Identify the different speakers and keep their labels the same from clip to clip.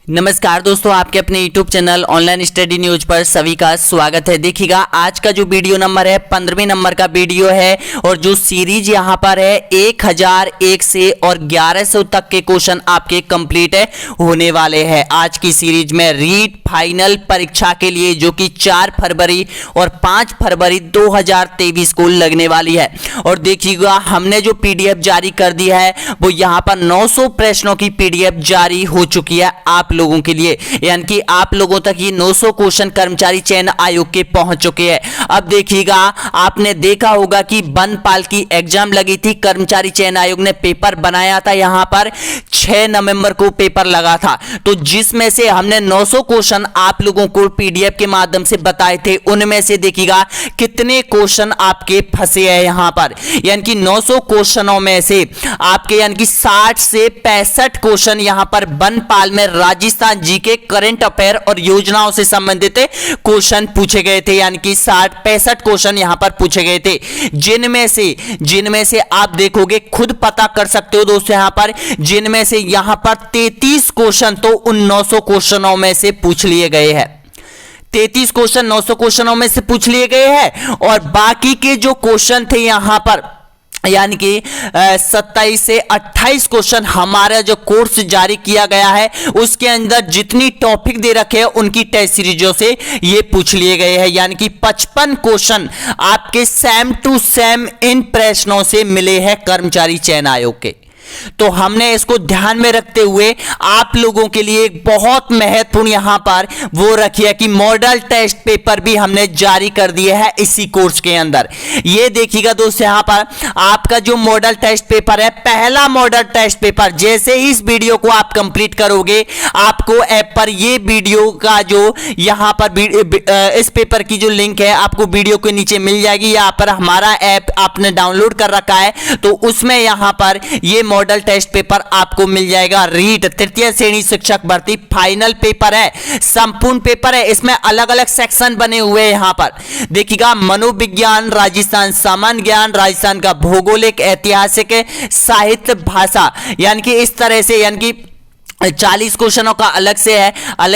Speaker 1: नमस्कार दोस्तों, आपके अपने YouTube channel online study news पर सभी का स्वागत है। देखिएगा आज का जो वीडियो नंबर है 15वें नंबर का वीडियो है और जो सीरीज यहाँ पर है 1001 से और 1100 तक के क्वेश्चन आपके कंप्लीट है होने वाले हैं। आज की सीरीज में रीट फाइनल परीक्षा के लिए जो कि 4 फरवरी और 5 फरवरी 2023 को लगने वाली है। और देखिएगा हमने जो PDF जारी कर दी है वो यहाँ पर 900 प्रश्नों की PDF जारी हो चुकी है आप लोगों के लिए, यानी कि आप लोगों तक ये 900 क्वेश्चन कर्मचारी चयन आयोग के पहुंच चुके हैं। अब देखिएगा आपने देखा होगा कि वनपाल की एग्जाम लगी थी, कर्मचारी चयन आयोग ने पेपर बनाया था, यहां पर 6 नवंबर को पेपर लगा था। तो जिसमें से हमने 900 क्वेश्चन आप लोगों को PDF के माध्यम से बताए थे, उनमें से देखिएगा कितने क्वेश्चन आपके फंसे हैं यहां पर, यानी कि 900 क्वेश्चनों में से आपके यानी कि 60 से 65 क्वेश्चन यहां पर वनपाल में राजस्थान जीके करंट अफेयर और योजनाओं से संबंधित क्वेश्चन पूछे गए थे, यानी कि 65 क्वेश्चन यहां पर पूछे गए थे, जिनमें से आप देखोगे खुद पता कर सकते हो दोस्तों, यहां पर जिनमें से यहां पर 33 क्वेश्चन तो उन 900 क्वेश्चनों में से पूछ लिए गए हैं। 33 क्वेश्चन 900 क्वेश्चनों में से पूछ लिए गए हैं और बाकी के जो क्वेश्चन थे यहां पर यानी कि 27 से 28 क्वेश्चन हमारा जो कोर्स जारी किया गया है उसके अंदर जितनी टॉपिक दे रखे हैं उनकी टेस्ट सीरीजों से ये पूछ लिए गए हैं, यानी कि 55 क्वेश्चन आपके सेम टू सेम इन प्रश्नों से मिले हैं कर्मचारी चयन आयोग के। तो हमने इसको ध्यान में रखते हुए आप लोगों के लिए एक बहुत महत्वपूर्ण यहां पर वो रखी है कि मॉडल टेस्ट पेपर भी हमने जारी कर दिए हैं इसी कोर्स के अंदर। ये देखिएगा दोस्तों, यहां पर आपका जो मॉडल टेस्ट पेपर है, पहला मॉडल टेस्ट पेपर, जैसे ही इस वीडियो को आप कंप्लीट करोगे आपको ऐप पर ये वीडियो का जो यहां पर इस पेपर की जो लिंक है आपको वीडियो के नीचे मिल जाएगी। यहां पर हमारा ऐप आपने डाउनलोड कर रखा है तो उसमें यहां पर ये मॉडल टेस्ट पेपर आपको मिल जाएगा। रीट तृतीय श्रेणी शिक्षक भर्ती फाइनल पेपर है, संपूर्ण पेपर है, इसमें अलग अलग सेक्शन बने हुए हैं। यहां पर देखिएगा मनोविज्ञान, राजस्थान सामान्य ज्ञान, राजस्थान का भौगोलिक, ऐतिहासिक, साहित्य, भाषा, यानी कि इस तरह से यानी कि 40 क्वेश्चनों का अलग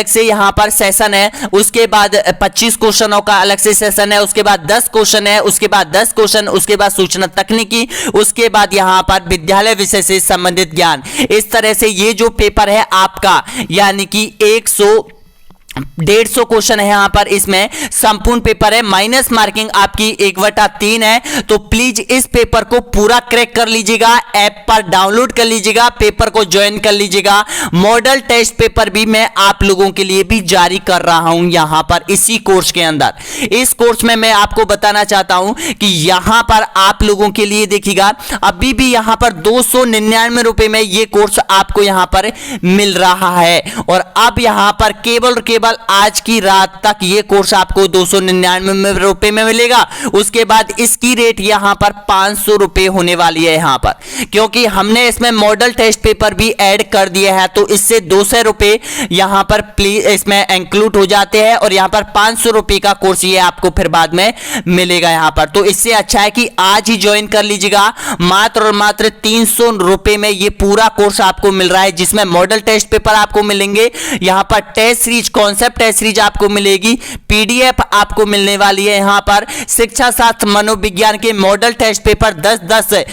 Speaker 1: से यहां पर सेशन है, उसके बाद 25 क्वेश्चनों का अलग से सेशन है, उसके बाद 10 क्वेश्चन है, उसके बाद 10 क्वेश्चन, उसके बाद सूचना तकनीकी, उसके बाद यहां पर विद्यालय विषय से संबंधित ज्ञान। इस तरह से ये जो पेपर है आपका यानी कि 150 क्वेश्चन है यहां पर, इसमें संपूर्ण पेपर है, माइनस मार्किंग आपकी 1/3 है। तो प्लीज इस पेपर को पूरा क्रैक कर लीजिएगा, ऐप पर डाउनलोड कर लीजिएगा, पेपर को ज्वाइन कर लीजिएगा। मॉडल टेस्ट पेपर भी मैं आप लोगों के लिए भी जारी कर रहा हूं यहां पर इसी कोर्स के अंदर। इस कोर्स में मैं आपको बताना चाहता हूं कि यहां पर आप लोगों के लिए देखिएगा अभी भी यहां पर 299 रुपए में ये कोर्स आपको यहां पर मिल रहा है और अब यहां पर केवल आज की रात तक ये कोर्स आपको 299 रुपए में मिलेगा। उसके बाद इसकी रेट यहां पर 500 रुपए होने वाली है यहां पर, क्योंकि हमने इसमें मॉडल टेस्ट पेपर भी ऐड कर दिया है तो इससे 200 रुपए यहां पर प्लीज इसमें इंक्लूड हो जाते हैं और यहां पर 500 रुपए का कोर्स ये आपको फिर बाद में मिलेगा यहां पर। तो इससे अच्छा है कि आज ही ज्वाइन कर लीजिएगा, मात्र और मात्र 300 रुपए में ये पूरा कोर्स आपको मिल रहा है, जिसमें मॉडल टेस्ट पेपर आपको मिलेंगे, यहां पर test series concept test series आपको मिलेगी, PDF आपको मिलने वाली है, यहां पर शिक्षा शास्त्र मनोविज्ञान के मॉडल टेस्ट पेपर 10-10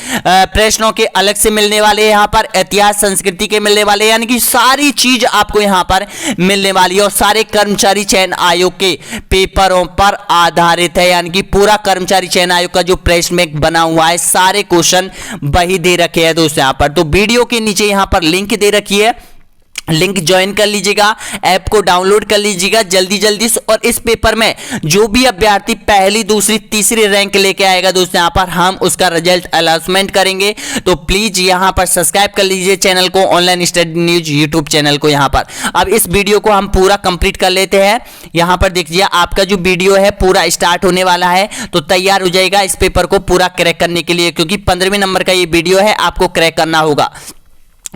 Speaker 1: प्रश्नों के अलग से मिलने वाले हैं, यहां पर इतिहास संस्कृति के मिलने वाले, यानी कि सारी चीज आपको यहां पर मिलने वाली है और सारे कर्मचारी चयन आयोग के पेपरों पर आधारित है, यानी कि पूरा कर्मचारी चयन आयोग का जो प्रश्न बैंक बना हुआ है सारे क्वेश्चन वही दे रखे हैं दोस्तों यहां पर। तो वीडियो के नीचे यहां पर लिंक दे रखी है, लिंक ज्वाइन कर लीजिएगा, ऐप को डाउनलोड कर लीजिएगा जल्दी से। और इस पेपर में जो भी अभ्यर्थी पहली, दूसरी, तीसरी रैंक लेके आएगा दोस्तों यहां पर हम उसका रिजल्ट अनाउंसमेंट करेंगे। तो प्लीज यहां पर सब्सक्राइब कर लीजिए चैनल को, online study news YouTube channel को यहां पर। अब इस वीडियो को हम पूरा कंप्लीट कर लेते हैं। यहां पर देखिए आपका जो वीडियो है पूरा स्टार्ट होने वाला है, तो तैयार हो जाएगा इस पेपर को पूरा क्रैक करने के लिए, क्योंकि 15वें नंबर का ये वीडियो है, आपको क्रैक करना होगा।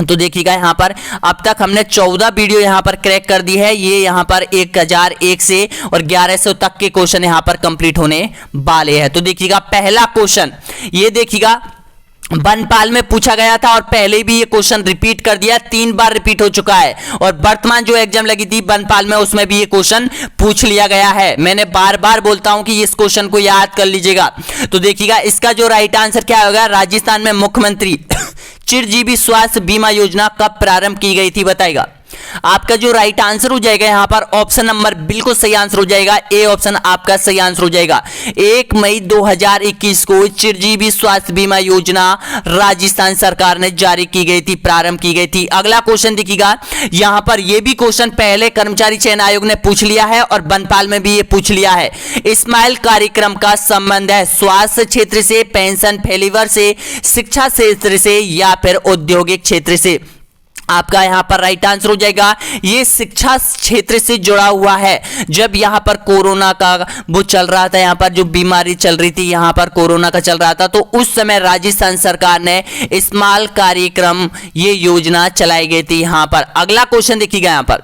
Speaker 1: तो देखिएगा यहां पर अब तक हमने 14 वीडियो यहां पर क्रैक कर दी है, ये यहां पर 1001 से और 1100 तक के क्वेश्चन यहां पर कंप्लीट होने वाले हैं। तो देखिएगा पहला क्वेश्चन, ये देखिएगा बनपाल में पूछा गया था और पहले भी ये क्वेश्चन रिपीट कर दिया, 3 बार रिपीट हो चुका है। और वर्तमान जो एग्जाम लगी थी बनपाल में उसमें भी ये क्वेश्चन पूछ लिया गया है। मैंने बार बार बोलता हूं कि इस क्वेश्चन को याद कर लीजिएगा। तो देखिएगा इसका जो राइट आंसर क्या होगा, राजस्थान में मुख्यमंत्री चिरजीवी स्वास्थ्य बीमा योजना कब प्रारंभ की गई थी बताएगा। आपका जो राइट आंसर हो जाएगा यहां पर ऑप्शन नंबर बिल्कुल सही आंसर हो जाएगा, ए ऑप्शन आपका सही आंसर हो जाएगा। 1 मई 2021 को चिरजीवी स्वास्थ्य बीमा योजना राजस्थान सरकार ने जारी की गई थी, प्रारंभ की गई थी। अगला क्वेश्चन देखिएगा, यहां पर यह भी क्वेश्चन पहले कर्मचारी चयन आयोग ने पूछ लिया है और बनपाल में भी ये पूछ लिया है। स्माइल कार्यक्रम का संबंध है स्वास्थ्य क्षेत्र से, पेंशन फेलिवर से, शिक्षा क्षेत्र से या फिर औद्योगिक क्षेत्र से। आपका यहां पर राइट आंसर हो जाएगा ये शिक्षा क्षेत्र से जुड़ा हुआ है। जब यहां पर कोरोना का वो चल रहा था, यहां पर जो बीमारी चल रही थी, यहां पर कोरोना का चल रहा था, तो उस समय राजस्थान सरकार ने स्माइल कार्यक्रम ये योजना चलाई गई थी यहां पर। अगला क्वेश्चन देखिएगा,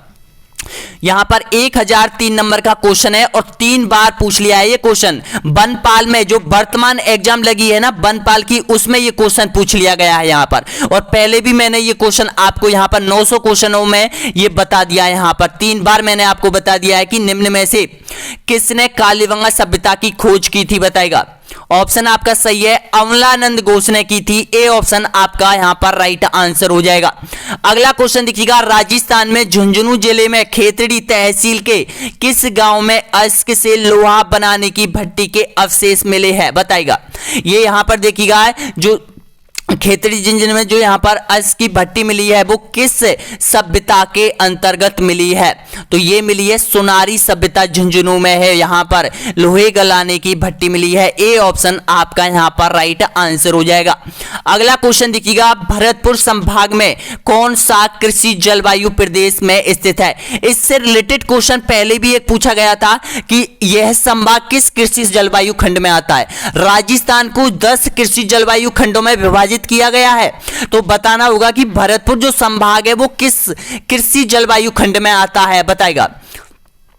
Speaker 1: यहां पर 1003 नंबर का क्वेश्चन है और 3 बार पूछ लिया है ये क्वेश्चन। बनपाल में जो वर्तमान एग्जाम लगी है ना बनपाल की, उसमें ये क्वेश्चन पूछ लिया गया है यहां पर। और पहले भी मैंने ये क्वेश्चन आपको यहां पर 900 क्वेश्चनों में ये बता दिया है। यहां पर 3 बार मैंने आपको बता दिया है कि निम्न में से किसने कालीबंगा सभ्यता की खोज की थी बताएगा। ऑप्शन आपका सही है, अमलानंद घोष ने की थी, ए ऑप्शन आपका यहां पर राइट आंसर हो जाएगा। अगला क्वेश्चन देखिएगा, राजस्थान में झुंझुनू जिले में खेतड़ी तहसील के किस गांव में अश्क से लोहा बनाने की भट्टी के अवशेष मिले हैं बताएगा। ये यहां पर देखिएगा जो खेतड़ी झुंझुनू में जो यहाँ पर अश्क की भट्टी मिली है वो किस सभ्यता के अंतर्गत मिली है, तो ये मिली है सोनारी सभ्यता झुंझुनू में है। यहाँ पर लोहे गलाने की भट्टी मिली है, ए ऑप्शन आपका यहाँ पर राइट आंसर हो जाएगा। अगला क्वेश्चन देखिएगा, भरतपुर संभाग में कौन सा कृषि जलवायु प्रदेश में स्थित है। इससे रिलेटेड क्वेश्चन पहले भी एक पूछा गया था कि यह संभाग किस कृषि जलवायु खंड में आता है। राजस्थान को 10 कृषि जलवायु खंडों में विभाजित किया गया है, तो बताना होगा कि भरतपुर जो संभाग है वो किस कृषि जलवायु खंड में आता है बताएगा।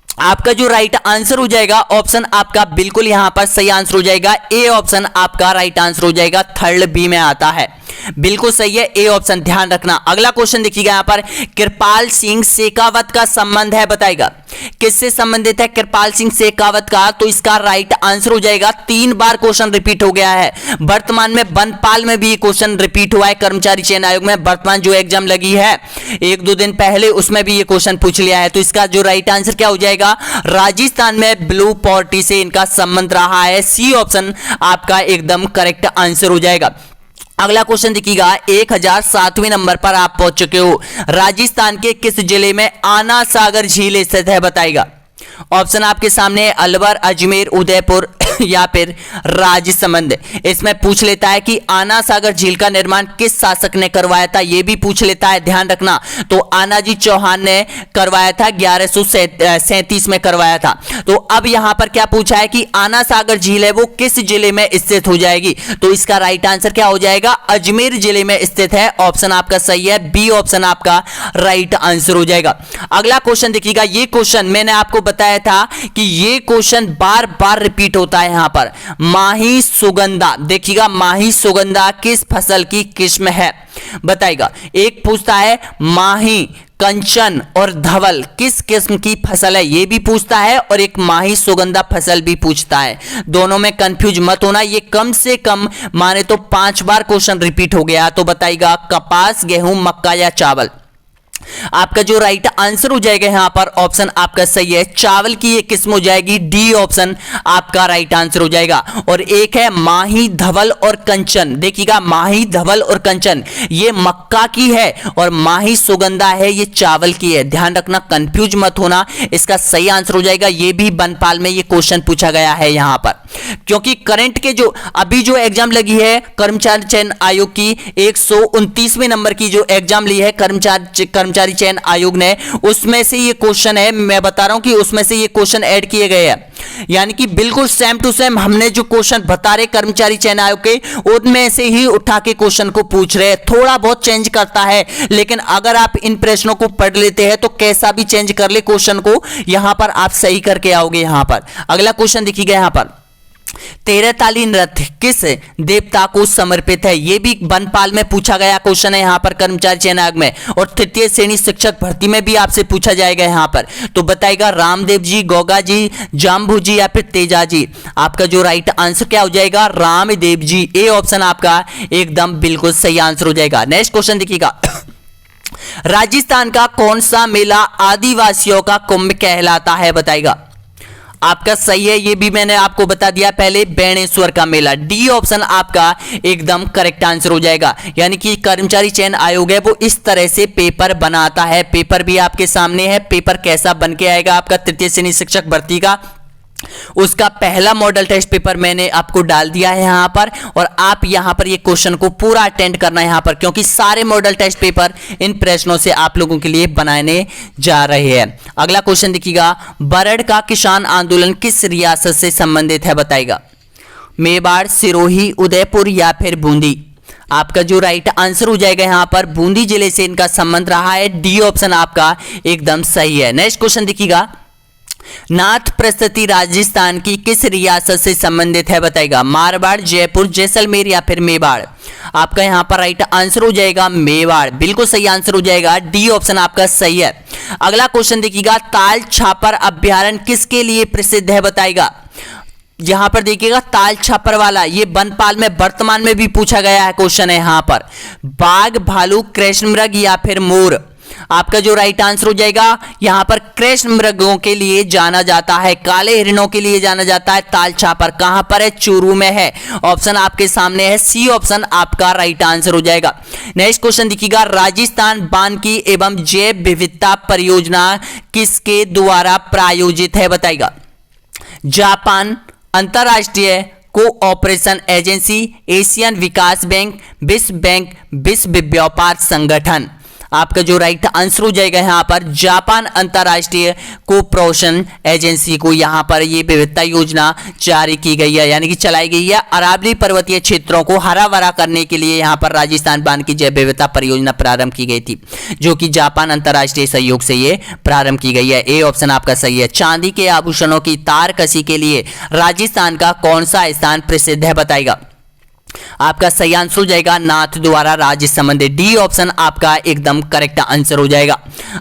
Speaker 1: आपका जो राइट आंसर हो जाएगा ऑप्शन आपका बिल्कुल यहां पर सही आंसर हो जाएगा, ए ऑप्शन आपका राइट आंसर हो जाएगा, थर्ड बी में आता है, बिल्कुल सही है, ए ऑप्शन ध्यान रखना। अगला क्वेश्चन देखिएगा, यहां पर कृपाल सिंह शेखावत का संबंध है बताएगा। किससे संबंधित है कृपाल सिंह शेखावत का, तो इसका राइट आंसर हो जाएगा, 3 बार क्वेश्चन रिपीट हो गया है। वर्तमान में बनपाल में भी क्वेश्चन रिपीट हुआ है, कर्मचारी चयन आयोग में वर्तमान जो एग्जाम लगी है 1-2 दिन पहले उसमें भी ये क्वेश्चन पूछ लिया है। तो इसका जो राइट आंसर क्या हो जाएगा, राजस्थान में ब्लू पॉवर्टी से इनका संबंध रहा है, सी ऑप्शन आपका एकदम करेक्ट आंसर हो जाएगा। अगला क्वेश्चन देखिएगा, 1007वें नंबर पर आप पहुंच चुके हो। राजस्थान के किस जिले में आना सागर झील स्थित है बताएगा। ऑप्शन आपके सामने, अलवर, अजमेर, उदयपुर या फिर राजसमंद। इसमें पूछ लेता है कि आना सागर झील का निर्माण किस शासक ने करवाया था, यह भी पूछ लेता है, ध्यान रखना। तो आनाजी चौहान ने करवाया था, 1137 में करवाया था। तो अब यहां पर क्या पूछा है कि आना सागर झील है वो किस जिले में स्थित हो जाएगी, तो इसका राइट आंसर क्या हो जाएगा, अजमेर जिले में स्थित है, ऑप्शन आपका सही है, बी ऑप्शन आपका राइट आंसर हो जाएगा। अगला क्वेश्चन देखिएगा, ये क्वेश्चन मैंने आपको बताया था कि ये क्वेश्चन बार बार रिपीट होता है। यहां पर माही सुगंधा, देखिएगा माही सुगंधा किस फसल की किस्म है बताएगा। एक पूछता है माही, कंचन और धवल किस किस्म की फसल है, यह भी पूछता है, और एक माही सुगंधा फसल भी पूछता है। दोनों में कंफ्यूज मत होना, ये कम से कम माने तो 5 बार क्वेश्चन रिपीट हो गया। तो बताइएगा कपास, गेहूं, मक्का या चावल। आपका जो राइट आंसर हो जाएगा यहां पर ऑप्शन आपका सही है, चावल की ये किस्म हो जाएगी, डी ऑप्शन आपका राइट आंसर हो जाएगा। और एक है माही, धवल और कंचन, देखिएगा माही, धवल और कंचन ये मक्का की है और माही सुगंधा है ये चावल की है, ध्यान रखना, कंफ्यूज मत होना। इसका सही आंसर हो जाएगा, ये भी बनपाल में ये क्वेश्चन पूछा गया है यहां पर, क्योंकि करंट के जो अभी जो एग्जाम लगी है कर्मचारी चयन आयोग की 129वें नंबर की जो एग्जाम ली है कर्मचारी चयन आयोग ने, उसमें से ये क्वेश्चन है, मैं बता रहा हूं कि उसमें से ये क्वेश्चन ऐड किए गए हैं, यानी कि बिल्कुल सेम टू सेम हमने जो क्वेश्चन बता रहे कर्मचारी चयन आयोग के उनमें से ही उठा के क्वेश्चन को पूछ रहे हैं। थोड़ा बहुत चेंज करता है, लेकिन अगर आप इन प्रश्नों को पढ़ लेते हैं तो कैसा भी चेंज कर ले क्वेश्चन को, यहां पर आप सही करके आओगे। यहां पर अगला क्वेश्चन देखिएगा, यहां पर 13 रथ किस देवता को समर्पित है? ये भी वनपाल में पूछा गया क्वेश्चन है यहाँ पर कर्मचारी चयन आयोग में, और तृतीय श्रेणी शिक्षक भर्ती में भी आपसे पूछा जाएगा यहाँ पर। तो बताइएगा रामदेव जी, गोगा जी, जाम्बू जी या फिर तेजा जी। आपका जो राइट आंसर क्या हो जाएगा? रामदेव जी। ए ऑप्शन आपका एकदम बिल्कुल सही आंसर हो जाएगा। नेक्स्ट क्वेश्चन देखिएगा। राजस्थान का कौन सा मेला आदिवासियों का कुंभ कहलाता है? बताइएगा। आपका सही है, ये भी मैंने आपको बता दिया पहले, बेणेश्वर का मेला। डी ऑप्शन आपका एकदम करेक्ट आंसर हो जाएगा। यानी कि कर्मचारी चयन आयोग है वो इस तरह से पेपर बनाता है। पेपर भी आपके सामने है, पेपर कैसा बन के आएगा आपका तृतीय श्रेणी शिक्षक भर्ती का, उसका पहला मॉडल टेस्ट पेपर मैंने आपको डाल दिया है यहां पर, और आप यहां पर ये क्वेश्चन को पूरा अटेंड करना है यहां पर, क्योंकि सारे मॉडल टेस्ट पेपर इन प्रश्नों से आप लोगों के लिए बनाने जा रहे हैं। अगला क्वेश्चन देखिएगा। बरड़ का किसान आंदोलन किस रियासत से संबंधित है? बताइएगा। मेवाड़, सिरोही, उदयपुर या फिर बूंदी। आपका जो राइट आंसर हो जाएगा यहां पर बूंदी जिले से इनका संबंध रहा है। डी ऑप्शन आपका एकदम सही है। नेक्स्ट क्वेश्चन देखिएगा। नाथ प्रस्तुति राजस्थान की किस रियासत से संबंधित है? बताइएगा। मारवाड़, जयपुर, जैसलमेर या फिर मेवाड़। आपका यहां पर राइट आंसर हो जाएगा मेवाड़, बिल्कुल सही आंसर हो जाएगा। डी ऑप्शन आपका सही है। अगला क्वेश्चन देखिएगा। ताल छापर अभ्यारण्य किसके लिए प्रसिद्ध है? बताइएगा। यहां पर देखिएगा ताल छापर वाला, ये वनपाल में वर्तमान में भी पूछा गया है क्वेश्चन है यहां पर। बाघ, भालू, कृष्ण मृग या फिर मोर। आपका जो राइट आंसर हो जाएगा यहां पर कृष्ण मृगों के लिए जाना जाता है, काले हिरणों के लिए जाना जाता है ताल छापर। कहां पर है? चूरू में है। ऑप्शन आपके सामने है, सी ऑप्शन आपका राइट आंसर हो जाएगा। नेक्स्ट क्वेश्चन देखिएगा। राजस्थान वानिकी एवं जैव विविधता परियोजना किसके द्वारा प्रायोजित है? बताइएगा। जापान, अंतरराष्ट्रीय कोऑपरेशन एजेंसी, एशियन विकास बैंक, विश्व बैंक, विश्व व्यापार संगठन। आपका जो राइट आंसर हो जाएगा यहां पर जापान अंतरराष्ट्रीय कोऑपरेशन एजेंसी को यहां पर ये विविधता योजना जारी की गई है, यानी कि चलाई गई है। अरावली पर्वतीय क्षेत्रों को हरा भरा करने के लिए यहां पर राजस्थान वानिकी जैव विविधता परियोजना प्रारंभ की गई थी, जो कि जापान अंतरराष्ट्रीय सहयोग से ये प्रारंभ की गई है। ए ऑप्शन आपका सही है। चांदी के आभूषणों की तारकसी के लिए राजस्थान का कौन सा स्थान प्रसिद्ध है? बताइएगा। आपका सही आंसर हो जाएगा नाथ द्वारा राज्य संबंधी। डी ऑप्शन आपका एकदम करेक्ट आंसर हो जाएगा।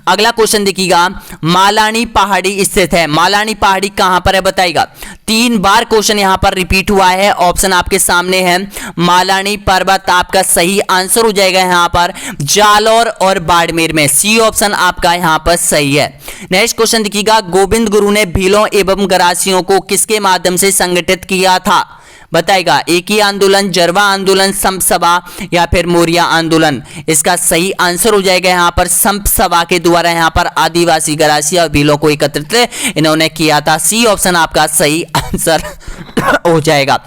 Speaker 1: अगला क्वेश्चन देखिएगा। मालानी पहाड़ी स्थित है। मालानी पहाड़ी कहां पर है? बताइएगा। 3 बार क्वेश्चन यहां पर रिपीट हुआ है। ऑप्शन आपके सामने है। मालानी पर्वत आपका सही आंसर हो जाएगा यहां पर जालौर और बाड़मेर में। सी ऑप्शन आपका यहां पर सही है। नेक्स्ट क्वेश्चन देखिएगा। गोविंद गुरु ने भीलों एवं गरासियों को किसके माध्यम से संगठित किया था? बताएगा। एक ही आंदोलन, जरवा आंदोलन, संप सभा या फिर मौर्या आंदोलन। इसका सही आंसर हो जाएगा यहां पर संप सभा के द्वारा यहां पर आदिवासी गरासिया और भीलों को एकत्रित इन्होंने किया था। सी ऑप्शन आपका सही आंसर हो जाएगा।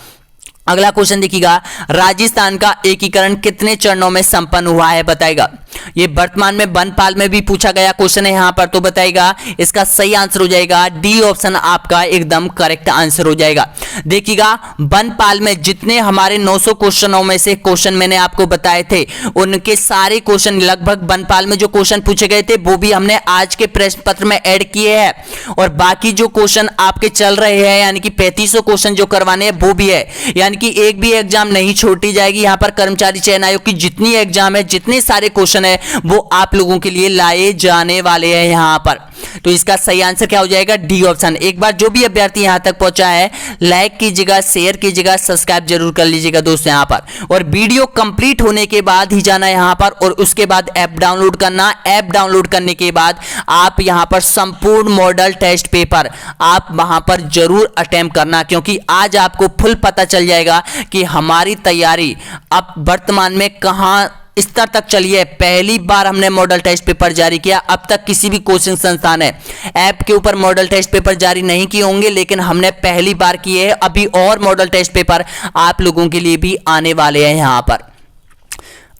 Speaker 1: अगला क्वेश्चन देखिएगा। राजस्थान का एकीकरण कितने चरणों में संपन्न हुआ है? बताएगा। ये वर्तमान में वनपाल में भी पूछा गया क्वेश्चन है यहां पर, तो बताएगा। इसका सही आंसर हो जाएगा डी ऑप्शन आपका एकदम करेक्ट आंसर हो जाएगा। देखिएगा वनपाल में जितने हमारे 900 क्वेश्चनों में से क्वेश्चन मैंने आपको बताए थे, उनके सारे क्वेश्चन लगभग वनपाल में जो क्वेश्चन पूछे गए थे वो भी हमने आज के प्रश्न पत्र में ऐड किए हैं, और बाकी जो क्वेश्चन आपके चल रहे हैं यानी कि 3500 क्वेश्चन जो करवाने हैं वो भी है, यानी कि एक भी एग्जाम नहीं छोड़ी जाएगी। यहां पर कर्मचारी चयन आयोग की जितनी एग्जाम है, जितने सारे क्वेश्चन है वो आप लोगों के लिए लाए जाने वाले हैं यहां पर। तो इसका सही आंसर क्या हो जाएगा? D option. एक बार जो भी अभ्यर्थी यहां तक पहुंचा है लाइक कीजिएगा, शेयर कीजिएगा, सब्सक्राइब जरूर कर लीजिएगा दोस्तों यहां पर, और वीडियो कंप्लीट होने के बाद ही जाना यहां पर, और उसके बाद ऐप डाउनलोड करना। ऐप डाउनलोड करने के बाद आप यहां पर संपूर्ण मॉडल टेस्ट पेपर आप वहां पर जरूर अटेम्प्ट करना, क्योंकि आज आपको फुल पता चल जाएगा कि हमारी तैयारी अब वर्तमान में कहां स्तर तक चली है। पहली बार हमने मॉडल टेस्ट पेपर जारी किया, अब तक किसी भी कोचिंग संस्थान ने ऐप के ऊपर मॉडल टेस्ट पेपर जारी नहीं किए होंगे, लेकिन हमने पहली बार किए हैं। अभी और मॉडल टेस्ट पेपर आप लोगों के लिए भी आने वाले हैं यहां पर।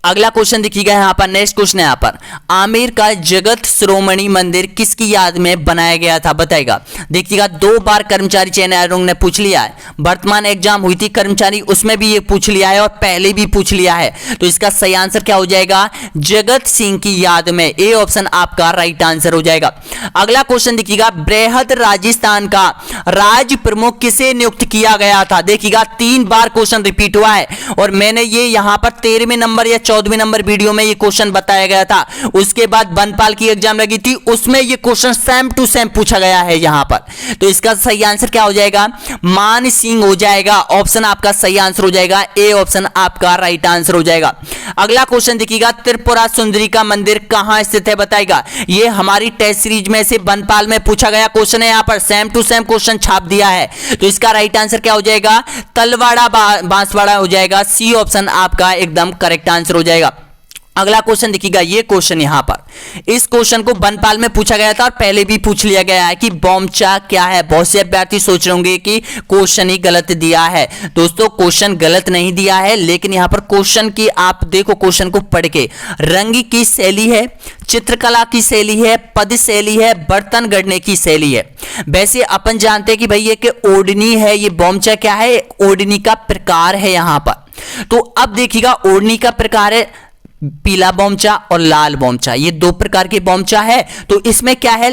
Speaker 1: अगला क्वेश्चन देखिएगा यहाँ पर, नेक्स्ट क्वेश्चन है यहाँ पर, आमेर का जगत शिरोमणि मंदिर किसकी याद में बनाया गया था बताएगा। देखिएगा 2 बार कर्मचारी चयन आयोग ने पूछ लिया है, वर्तमान एग्जाम हुई थी कर्मचारी, उसमें भी ये पूछ लिया है और पहले भी पूछ लिया है। तो इसका सही आंसर क्या हो जाएगा, जगत सिंह की याद में। ए ऑप्शन आपका राइट आंसर हो जाएगा। अगला क्वेश्चन देखिएगा, बृहद राजस्थान का राज प्रमुख किसे नियुक्त किया गया था। देखिएगा 3 बार क्वेश्चन रिपीट हुआ है और मैंने ये यहां पर 13वें नंबर या 14वें नंबर वीडियो में ये क्वेश्चन बताया गया था। उसके बाद बनपाल की एग्जाम लगी थी, उसमें ये क्वेश्चन सेम टू सेम पूछा गया है यहां पर। तो इसका सही आंसर क्या हो जाएगा, मान सिंह हो जाएगा। ऑप्शन आपका सही आंसर हो जाएगा, ए ऑप्शन आपका राइट आंसर हो जाएगा। अगला क्वेश्चन देखिएगा, त्रिपुरा सुंदरी का मंदिर कहां स्थित है बताएगा। ये हमारी टेस्ट सीरीज में से बनपाल में पूछा गया क्वेश्चन है, यहां पर सेम टू सेम क्वेश्चन छाप दिया है। तो इसका राइट आंसर क्या हो जाएगा, तलवाड़ा बांसवाड़ा हो जाएगा। सी ऑप्शन आपका एकदम करेक्ट आंसर हो जाएगा। अगला क्वेश्चन देखिएगा, ये क्वेश्चन यहां पर, इस क्वेश्चन को बनपाल में पूछा गया था और पहले भी पूछ लिया गया है कि बोमचा क्या है। बहुत से अभ्यर्थी सोच रहे होंगे कि क्वेश्चन ही गलत दिया है। दोस्तों क्वेश्चन गलत नहीं दिया है, लेकिन यहां पर क्वेश्चन की आप देखो, क्वेश्चन को पढ़ के, रंग की शैली है, चित्रकला की शैली है, पद शैली है, बर्तन गढ़ने की शैली है। वैसे अपन जानते हैं कि भाई ये कि ओढ़नी है, ये बोमचा क्या है, ओढ़नी का प्रकार है यहां पर। तो अब देखिएगा ओढ़नी का प्रकार है पीला बोमचा और लाल बोमचा, ये 2 प्रकार के बोमचा है। तो इसमें क्या है,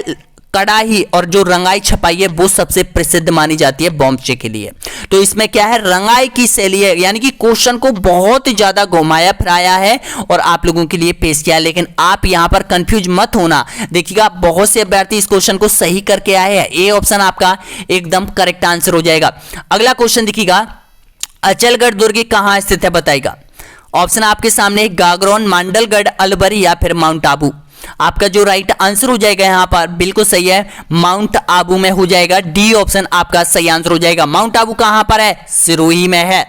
Speaker 1: कढ़ाई और जो रंगाई छपाई है वो सबसे प्रसिद्ध मानी जाती है बोमचे के लिए। तो इसमें क्या है, रंगाई की शैली है, यानी कि क्वेश्चन को बहुत ज्यादा घुमाया फिराया है और आप लोगों के लिए पेश किया है। लेकिन आप यहां पर कंफ्यूज मत होना, देखिएगा बहुत से अभ्यर्थी इस क्वेश्चन को सही करके आए हैं। ए ऑप्शन आपका एकदम करेक्ट आंसर हो जाएगा। अगला क्वेश्चन देखिएगा, अचलगढ़ दुर्ग कहां स्थित है बताएगा। ऑप्शन आपके सामने, गागरोन, मांडलगढ़, अलबरी या फिर माउंट आबू। आपका जो राइट आंसर हो जाएगा यहां पर बिल्कुल सही है, माउंट आबू में हो जाएगा। डी ऑप्शन आपका सही आंसर हो जाएगा। माउंट आबू कहां पर है, सिरोही में है।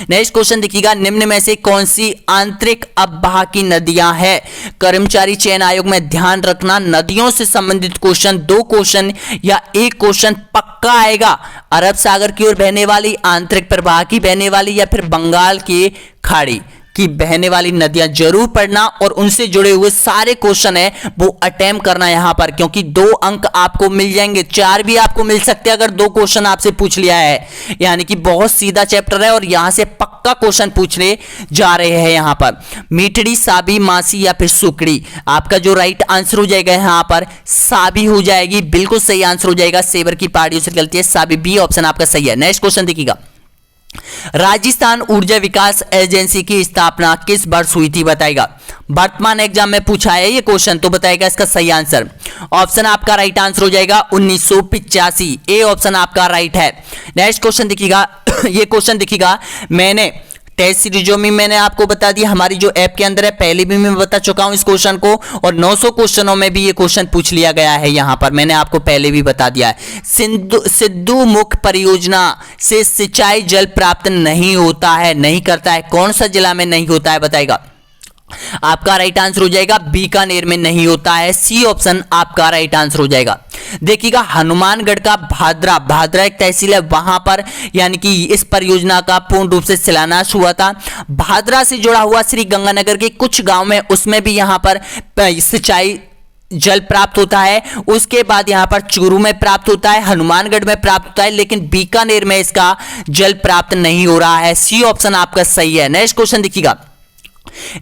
Speaker 1: नेक्स्ट क्वेश्चन देखिएगा, निम्न में से कौन सी आंतरिक अववाह की नदियां हैं। कर्मचारी चयन आयोग में ध्यान रखना, नदियों से संबंधित क्वेश्चन 2 क्वेश्चन या 1 क्वेश्चन पक्का आएगा। अरब सागर की ओर बहने वाली, आंतरिक प्रवाह की बहने वाली या फिर बंगाल की खाड़ी की बहने वाली नदियां जरूर पढ़ना और उनसे जुड़े हुए सारे क्वेश्चन है वो अटेम्प्ट करना यहां पर, क्योंकि 2 अंक आपको मिल जाएंगे, 4 भी आपको मिल सकते हैं अगर 2 क्वेश्चन आपसे पूछ लिया है। यानी कि बहुत सीधा चैप्टर है और यहां से पक्का क्वेश्चन पूछने जा रहे हैं यहां पर। मीठड़ी, साबी, मासी या फिर सुकड़ी। आपका जो राइट आंसर हो जाएगा यहां पर साबी हो जाएगी, बिल्कुल सही आंसर हो जाएगा। सेवर की पहाड़ियों से निकलती है साबी, बी ऑप्शन आपका सही है। नेक्स्ट क्वेश्चन देखिएगा, राजस्थान ऊर्जा विकास एजेंसी की स्थापना किस वर्ष हुई थी बताएगा। वर्तमान एग्जाम में पूछा है ये क्वेश्चन, तो बताएगा इसका सही आंसर। ऑप्शन आपका राइट आंसर हो जाएगा 1985, ए ऑप्शन आपका राइट है। नेक्स्ट क्वेश्चन देखिएगा, ये क्वेश्चन देखिएगा, मैंने टेस्ट सीरीजों में मैंने आपको बता दिया, हमारी जो ऐप के अंदर है पहले भी मैं बता चुका हूं इस क्वेश्चन को, और 900 क्वेश्चनों में भी ये क्वेश्चन पूछ लिया गया है यहां पर, मैंने आपको पहले भी बता दिया है। सिद्धू मुख परियोजना से सिंचाई जल प्राप्त नहीं होता है, नहीं करता है, कौन सा जिला में नहीं होता है बताएगा। आपका राइट आंसर हो जाएगा बीकानेर में नहीं होता है, सी ऑप्शन आपका राइट आंसर हो जाएगा। देखिएगा हनुमानगढ़ का भादरा एक तहसील है, वहां पर यानी कि इस परियोजना का पूर्ण रूप से शिलान्यास हुआ था। भादरा से जुड़ा हुआ श्री गंगानगर के कुछ गांव में उसमें भी यहां पर सिंचाई जल प्राप्त होता है। उसके बाद यहां पर चूरू में प्राप्त होता है, हनुमानगढ़ में प्राप्त होता है, लेकिन बीकानेर में इसका जल प्राप्त नहीं हो रहा है, सी ऑप्शन आपका सही है। नेक्स्ट क्वेश्चन देखिएगा,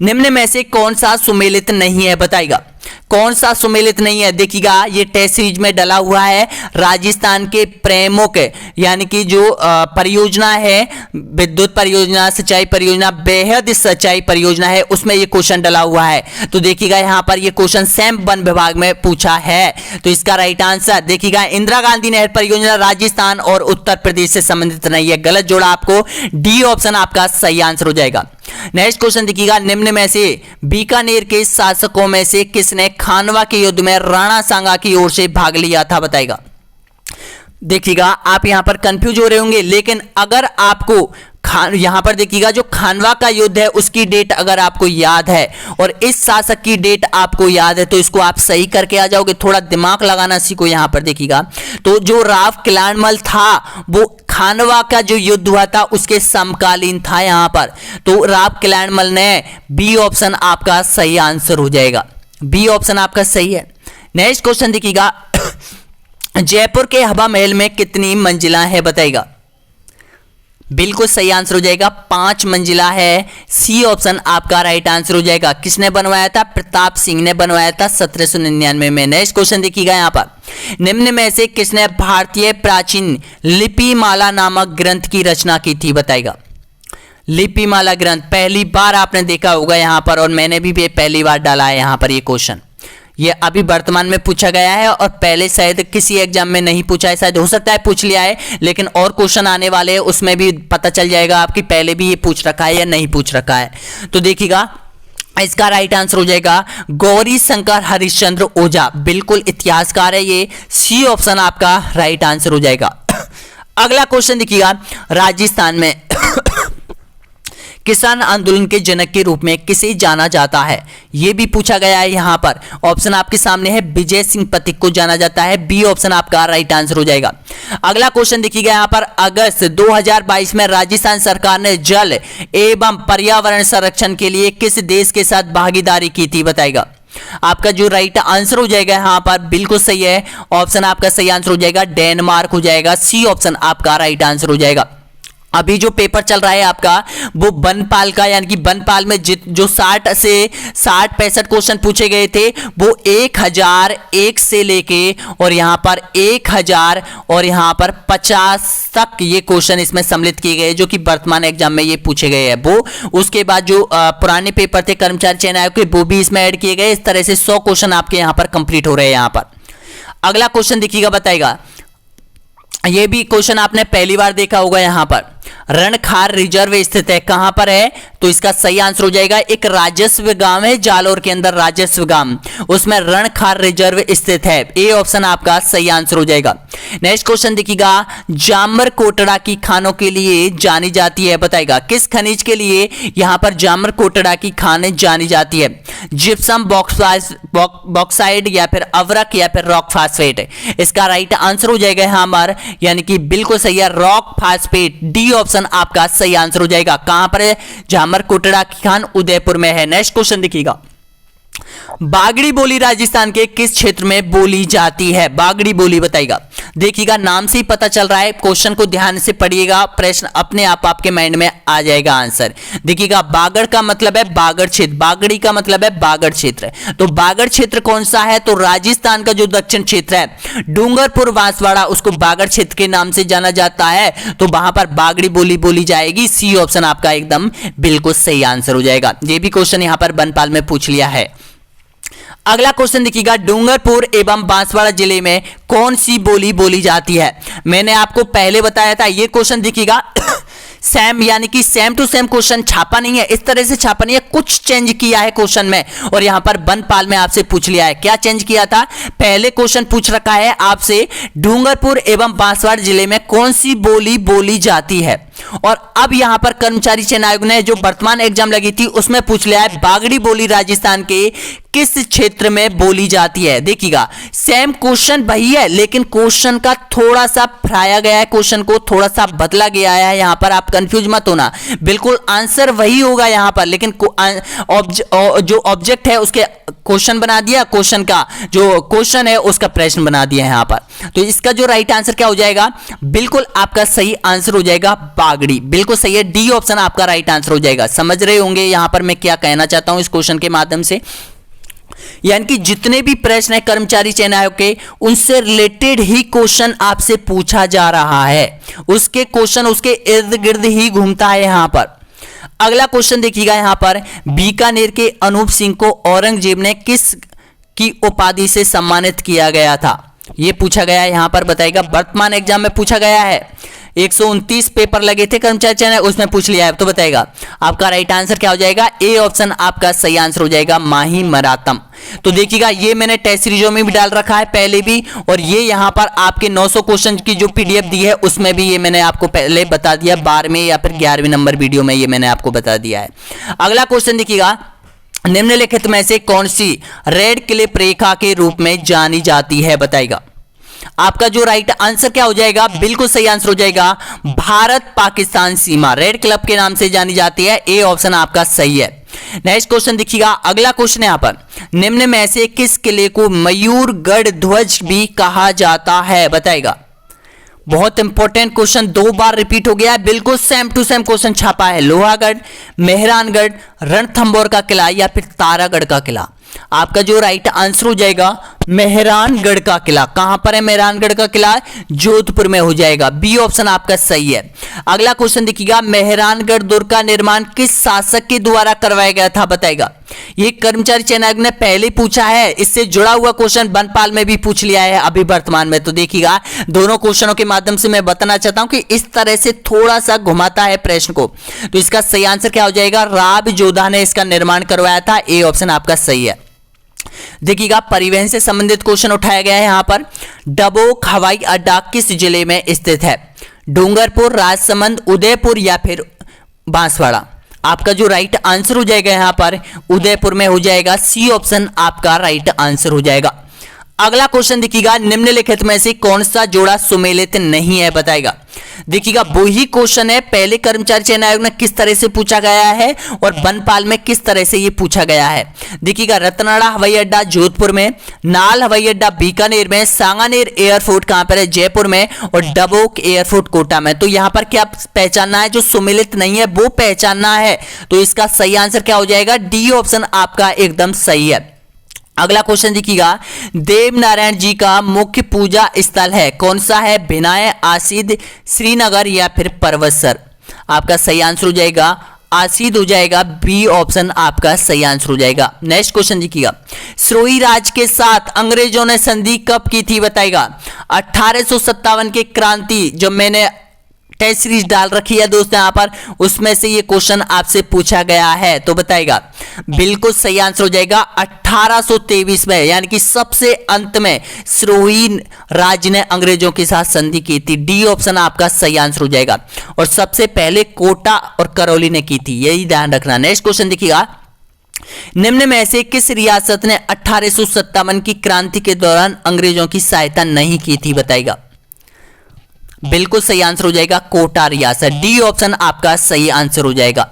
Speaker 1: निम्न में से कौन सा सुमेलित नहीं है बताएगा। कौन सा सुमेलित नहीं है, देखिएगा ये टेस्ट सीरीज में डला हुआ है। राजस्थान के प्रमुख यानी कि जो परियोजना है, विद्युत परियोजना, सिंचाई परियोजना, बेहद सिंचाई परियोजना है, उसमें ये क्वेश्चन डला हुआ है। तो देखिएगा यहां पर ये क्वेश्चन सेम वन विभाग में पूछा है, तो इसका राइट आंसर देखिएगा इंदिरा गांधी नहर परियोजना राजस्थान और उत्तर प्रदेश से संबंधित नहीं है, गलत जोड़ा आपको, डी ऑप्शन आपका सही आंसर हो जाएगा। नेक्स्ट क्वेश्चन देखिएगा, निम्न में से बीकानेर के शासकों में से किसने खानवा के युद्ध में राणा सांगा की ओर से भाग लिया था बताएगा। देखिएगा आप यहां पर कंफ्यूज हो रहे होंगे, लेकिन अगर आपको यहां पर देखिएगा जो खानवा का युद्ध है उसकी डेट अगर आपको याद है और इस शासक की डेट आपको याद है तो इसको आप सही करके आ जाओगे। थोड़ा दिमाग लगाना सीखो। यहां पर देखिएगा तो जो राव कल्याणमल था वो खानवा का जो युद्ध हुआ था उसके समकालीन था यहां पर, तो राव कल्याणमल ने, बी ऑप्शन आपका सही आंसर हो जाएगा। बी ऑप्शन आपका सही है। नेक्स्ट क्वेश्चन देखिएगा जयपुर के हवा महल में कितनी मंजिला है बताइएगा। बिल्कुल सही आंसर हो जाएगा 5 मंजिला है। सी ऑप्शन आपका राइट आंसर हो जाएगा। किसने बनवाया था? प्रताप सिंह ने बनवाया था 1799 में। नेक्स्ट क्वेश्चन देखिएगा यहां पर निम्न में से किसने भारतीय प्राचीन लिपिमाला नामक ग्रंथ की रचना की थी बताइएगा। लिपिमाला ग्रंथ पहली बार आपने देखा होगा यहां पर, और मैंने भी पहली बार डाला है यहां पर ये क्वेश्चन। ये अभी वर्तमान में पूछा गया है और पहले शायद किसी एग्जाम में नहीं पूछा है, शायद हो सकता है पूछ लिया है, लेकिन और क्वेश्चन आने वाले हैं उसमें भी पता चल जाएगा आपकी पहले भी ये पूछ रखा है या नहीं पूछ रखा है। तो देखिएगा इसका राइट आंसर हो जाएगा गौरी शंकर हरिश्चंद्र ओझा। बिल्कुल इतिहासकार है ये। सी ऑप्शन आपका राइट आंसर हो जाएगा। अगला क्वेश्चन देखिएगा राजस्थान में किसान आंदोलन के जनक के रूप में किसे जाना जाता है? यह भी पूछा गया है यहां पर। ऑप्शन आपके सामने है विजय सिंह पथिक को जाना जाता है। बी ऑप्शन आपका राइट आंसर हो जाएगा। अगला क्वेश्चन देखिएगा यहां पर अगस्त 2022 में राजस्थान सरकार ने जल एवं पर्यावरण संरक्षण के लिए किस देश के साथ भागीदारी की थी बताइएगा। आपका जो राइट आंसर हो जाएगा यहां पर बिल्कुल सही है। ऑप्शन आपका सही आंसर हो जाएगा डेनमार्क हो जाएगा। सी ऑप्शन आपका राइट आंसर हो जाएगा। अभी जो पेपर चल रहा है आपका वो बनपाल का, यानी कि बनपाल में जो 60 से 65 क्वेश्चन पूछे गए थे वो 1001 से लेके और यहां पर 1000 और यहां पर 50 तक ये क्वेश्चन इसमें सम्मिलित किए गए जो कि वर्तमान एग्जाम में ये पूछे गए हैं। वो उसके बाद जो पुराने पेपर थे कर्मचारी चयन आयोग के वो भी इसमें ऐड किए गए। इस तरह से 100 क्वेश्चन आपके यहां पर कंप्लीट हो रहे हैं यहां पर। अगला क्वेश्चन देखिएगा बताएगा, ये भी क्वेश्चन आपने पहली बार देखा होगा। यहां पर रणखार रिजर्व स्थित है, कहां पर है? तो इसका सही आंसर हो जाएगा एक राजस्व गांव है जालोर के अंदर, राजस्व गांव, उसमें रणखार रिजर्व स्थित है। ए ऑप्शन आपका सही आंसर हो जाएगा। नेक्स्ट क्वेश्चन देखिएगा जामर कोटड़ा की खानों के लिए जानी जाती है बताइएगा। किस खनिज के लिए यहां पर जामर कोटड़ा की खानें जानी जाती है? जिप्सम बॉक्साइड या फिर अवरक या फिर रॉक फास्फेट? इसका राइट आंसर हो जाएगा यहां पर, यानी कि बिल्कुल सही है रॉक फास्फेट। डी ऑप्शन आपका सही आंसर हो जाएगा। कहां पर है? जामर कोटड़ा की खान उदयपुर में है। नेक्स्ट क्वेश्चन देखिएगा बागड़ी बोली राजस्थान के किस क्षेत्र में बोली जाती है? बागड़ी बोली बताइएगा। देखिएगा नाम से ही पता चल रहा है, क्वेश्चन को ध्यान से पढ़िएगा, प्रश्न अपने आप आपके माइंड में आ जाएगा आंसर। देखिएगा बागड़ का मतलब है बागड़ क्षेत्र, बागड़ी का मतलब है बागड़ क्षेत्र। तो बागड़ क्षेत्र कौन सा है? तो राजस्थान का जो दक्षिण क्षेत्र है डूंगरपुर बांसवाड़ा उसको बागड़ क्षेत्र के नाम से जाना जाता है, तो वहां पर बागड़ी बोली बोली जाएगी। सी ऑप्शन आपका एकदम बिल्कुल सही आंसर हो जाएगा। ये भी क्वेश्चन यहां पर बनपाल में पूछ लिया है। अगला क्वेश्चन देखिएगा डूंगरपुर एवं बांसवाड़ा जिले में कौन सी बोली बोली जाती है? मैंने आपको पहले बताया था ये क्वेश्चन देखिएगा सेम, यानी कि सेम टू सेम क्वेश्चन छापा नहीं है, इस तरह से छापा नहीं है, कुछ चेंज किया है क्वेश्चन में और यहां पर बनपाल में आपसे पूछ लिया है। क्या चेंज किया था? पहले क्वेश्चन पूछ रखा है आपसे डूंगरपुर एवं बांसवाड़ा जिले में कौन सी बोली बोली जाती है, और अब यहां पर कर्मचारी चयन आयोग ने जो वर्तमान एग्जाम लगी थी उसमें पूछ लिया है बागड़ी बोली राजस्थान के किस क्षेत्र में बोली जाती है। देखिएगा सेम क्वेश्चन वही है, लेकिन क्वेश्चन का थोड़ा सा फराया गया है, क्वेश्चन को थोड़ा सा बदला गया है। यहां पर आप कंफ्यूज मत होना, बिल्कुल आंसर वही होगा यहां पर, लेकिन जो ऑब्जेक्ट है उसके क्वेश्चन बना दिया, क्वेश्चन का जो क्वेश्चन है उसका प्रश्न बना दिया है यहां पर। तो इसका जो राइट आंसर क्या हो जाएगा? बिल्कुल आपका सही आंसर हो जाएगा बागड़ी। बिल्कुल सही है, डी ऑप्शन आपका राइट आंसर हो जाएगा। समझ रहे होंगे यहां पर मैं क्या कहना चाहता हूं इस क्वेश्चन के माध्यम से, यानी कि जितने भी प्रश्न है कर्मचारी चयन आयोग के उनसे रिलेटेड ही क्वेश्चन आपसे पूछा जा रहा है, उसके क्वेश्चन उसके इर्द गिर्द ही घूमता है यहां पर। अगला क्वेश्चन देखिएगा यहां पर बीकानेर के अनूप सिंह को औरंगजेब ने किस की उपाधि से सम्मानित किया गया था? यह पूछा गया है यहां पर बताइएगा, वर्तमान एग्जाम में पूछा गया है। 129 पेपर लगे थे कर्मचारी चयन उसमें पूछ लिया है, तो बताएगा आपका राइट आंसर क्या हो जाएगा? ए ऑप्शन आपका सही आंसर हो जाएगा माही मरातम। तो देखिएगा ये मैंने टेस्ट सीरीजों में भी डाल रखा है पहले भी, और ये यहाँ पर आपके 900 क्वेश्चन की जो पीडीएफ दी है उसमें भी ये मैंने आपको पहले बता दिया, 12वें या फिर 11वें नंबर वीडियो में ये मैंने आपको बता दिया है। अगला क्वेश्चन देखिएगा, निम्नलिखित में से कौन सी रेड क्लिप रेखा के रूप में जानी जाती है, बताएगा। आपका जो राइट आंसर क्या हो जाएगा, बिल्कुल सही आंसर हो जाएगा भारत पाकिस्तान सीमा रेड क्लिप के नाम से जानी जाती है। ए ऑप्शन आपका सही है। नेक्स्ट क्वेश्चन देखिएगा, अगला क्वेश्चन यहां पर, निम्न में से किस किले को मयूरगढ़ ध्वज भी कहा जाता है, बताएगा। बहुत इंपॉर्टेंट क्वेश्चन, 2 बार रिपीट हो गया है, बिल्कुल सेम टू सेम क्वेश्चन छापा है। लोहागढ़, मेहरानगढ़, रणथंभौर का किला या फिर तारागढ़ का किला। आपका जो राइट आंसर हो जाएगा मेहरानगढ़ का किला। कहां पर है मेहरानगढ़ का किला, जोधपुर में हो जाएगा। बी ऑप्शन आपका सही है। अगला क्वेश्चन देखिएगा, मेहरानगढ़ दुर्ग का निर्माण किस शासक के द्वारा करवाया गया था, बताएगा। ये कर्मचारी चयन आयोग ने पहले पूछा है, इससे जुड़ा हुआ क्वेश्चन बनपाल में भी पूछ लिया है अभी वर्तमान में। तो देखिएगा दोनों क्वेश्चनों के माध्यम से मैं बताना चाहता हूं कि इस तरह से थोड़ा सा घुमाता है प्रश्न को। तो इसका सही आंसर क्या हो जाएगा, राव जोधा ने इसका निर्माण करवाया था। ए ऑप्शन आपका सही है। देखिएगा परिवहन से संबंधित क्वेश्चन उठाया गया है यहां पर। डबोक हवाई अड्डा किस जिले में स्थित है, डूंगरपुर, राजसमंद, उदयपुर या फिर बांसवाड़ा। आपका जो राइट आंसर हो जाएगा यहां पर उदयपुर में हो जाएगा। सी ऑप्शन आपका राइट आंसर हो जाएगा। अगला क्वेश्चन देखिएगा, निम्नलिखित में से कौन सा जोड़ा सुमेलित नहीं है, बताएगा। देखिएगा वही क्वेश्चन है, पहले कर्मचारी चयन आयोग ने किस तरह से पूछा गया है और बनपाल में किस तरह से ये पूछा गया है। देखिएगा रतनाड़ा हवाई अड्डा जोधपुर में, नाल हवाई अड्डा बीकानेर में, सांगानेर एयरपोर्ट कहां पर है, जयपुर में, और डबोक एयरपोर्ट कोटा में। तो यहां पर क्या पहचानना है, जो सुमेलित नहीं है वो पहचानना है। तो इसका सही आंसर क्या हो जाएगा, डी ऑप्शन आपका एकदम सही है। अगला क्वेश्चन देखिएगा, देव नारायण जी का मुख्य पूजा स्थल है कौन सा है, भिनाय, आसीद, श्रीनगर या फिर परवसर। आपका सही आंसर हो जाएगा आसीद हो जाएगा। बी ऑप्शन आपका सही आंसर हो जाएगा। नेक्स्ट क्वेश्चन देखिएगा, श्रोई राज के साथ अंग्रेजों ने संधि कब की थी, बताएगा। 1857 की क्रांति, जो मैंने टेस्ट सीरीज डाल रखी है दोस्तों यहां पर, उसमें से ये क्वेश्चन आपसे पूछा गया है। तो बताएगा बिल्कुल सही आंसर हो जाएगा 1823 में, यानी कि सबसे अंत में श्रोई राज ने अंग्रेजों के साथ संधि की थी। डी ऑप्शन आपका सही आंसर हो जाएगा। और सबसे पहले कोटा और करौली ने की थी, यही ध्यान रखना। नेक्स्ट क्वेश्चन देखिएगा, निम्न में से किस रियासत ने 1857 की क्रांति के दौरान अंग्रेजों की सहायता नहीं की थी, बताएगा। बिल्कुल सही आंसर हो जाएगा कोटा रियासत। डी ऑप्शन आपका सही आंसर हो जाएगा।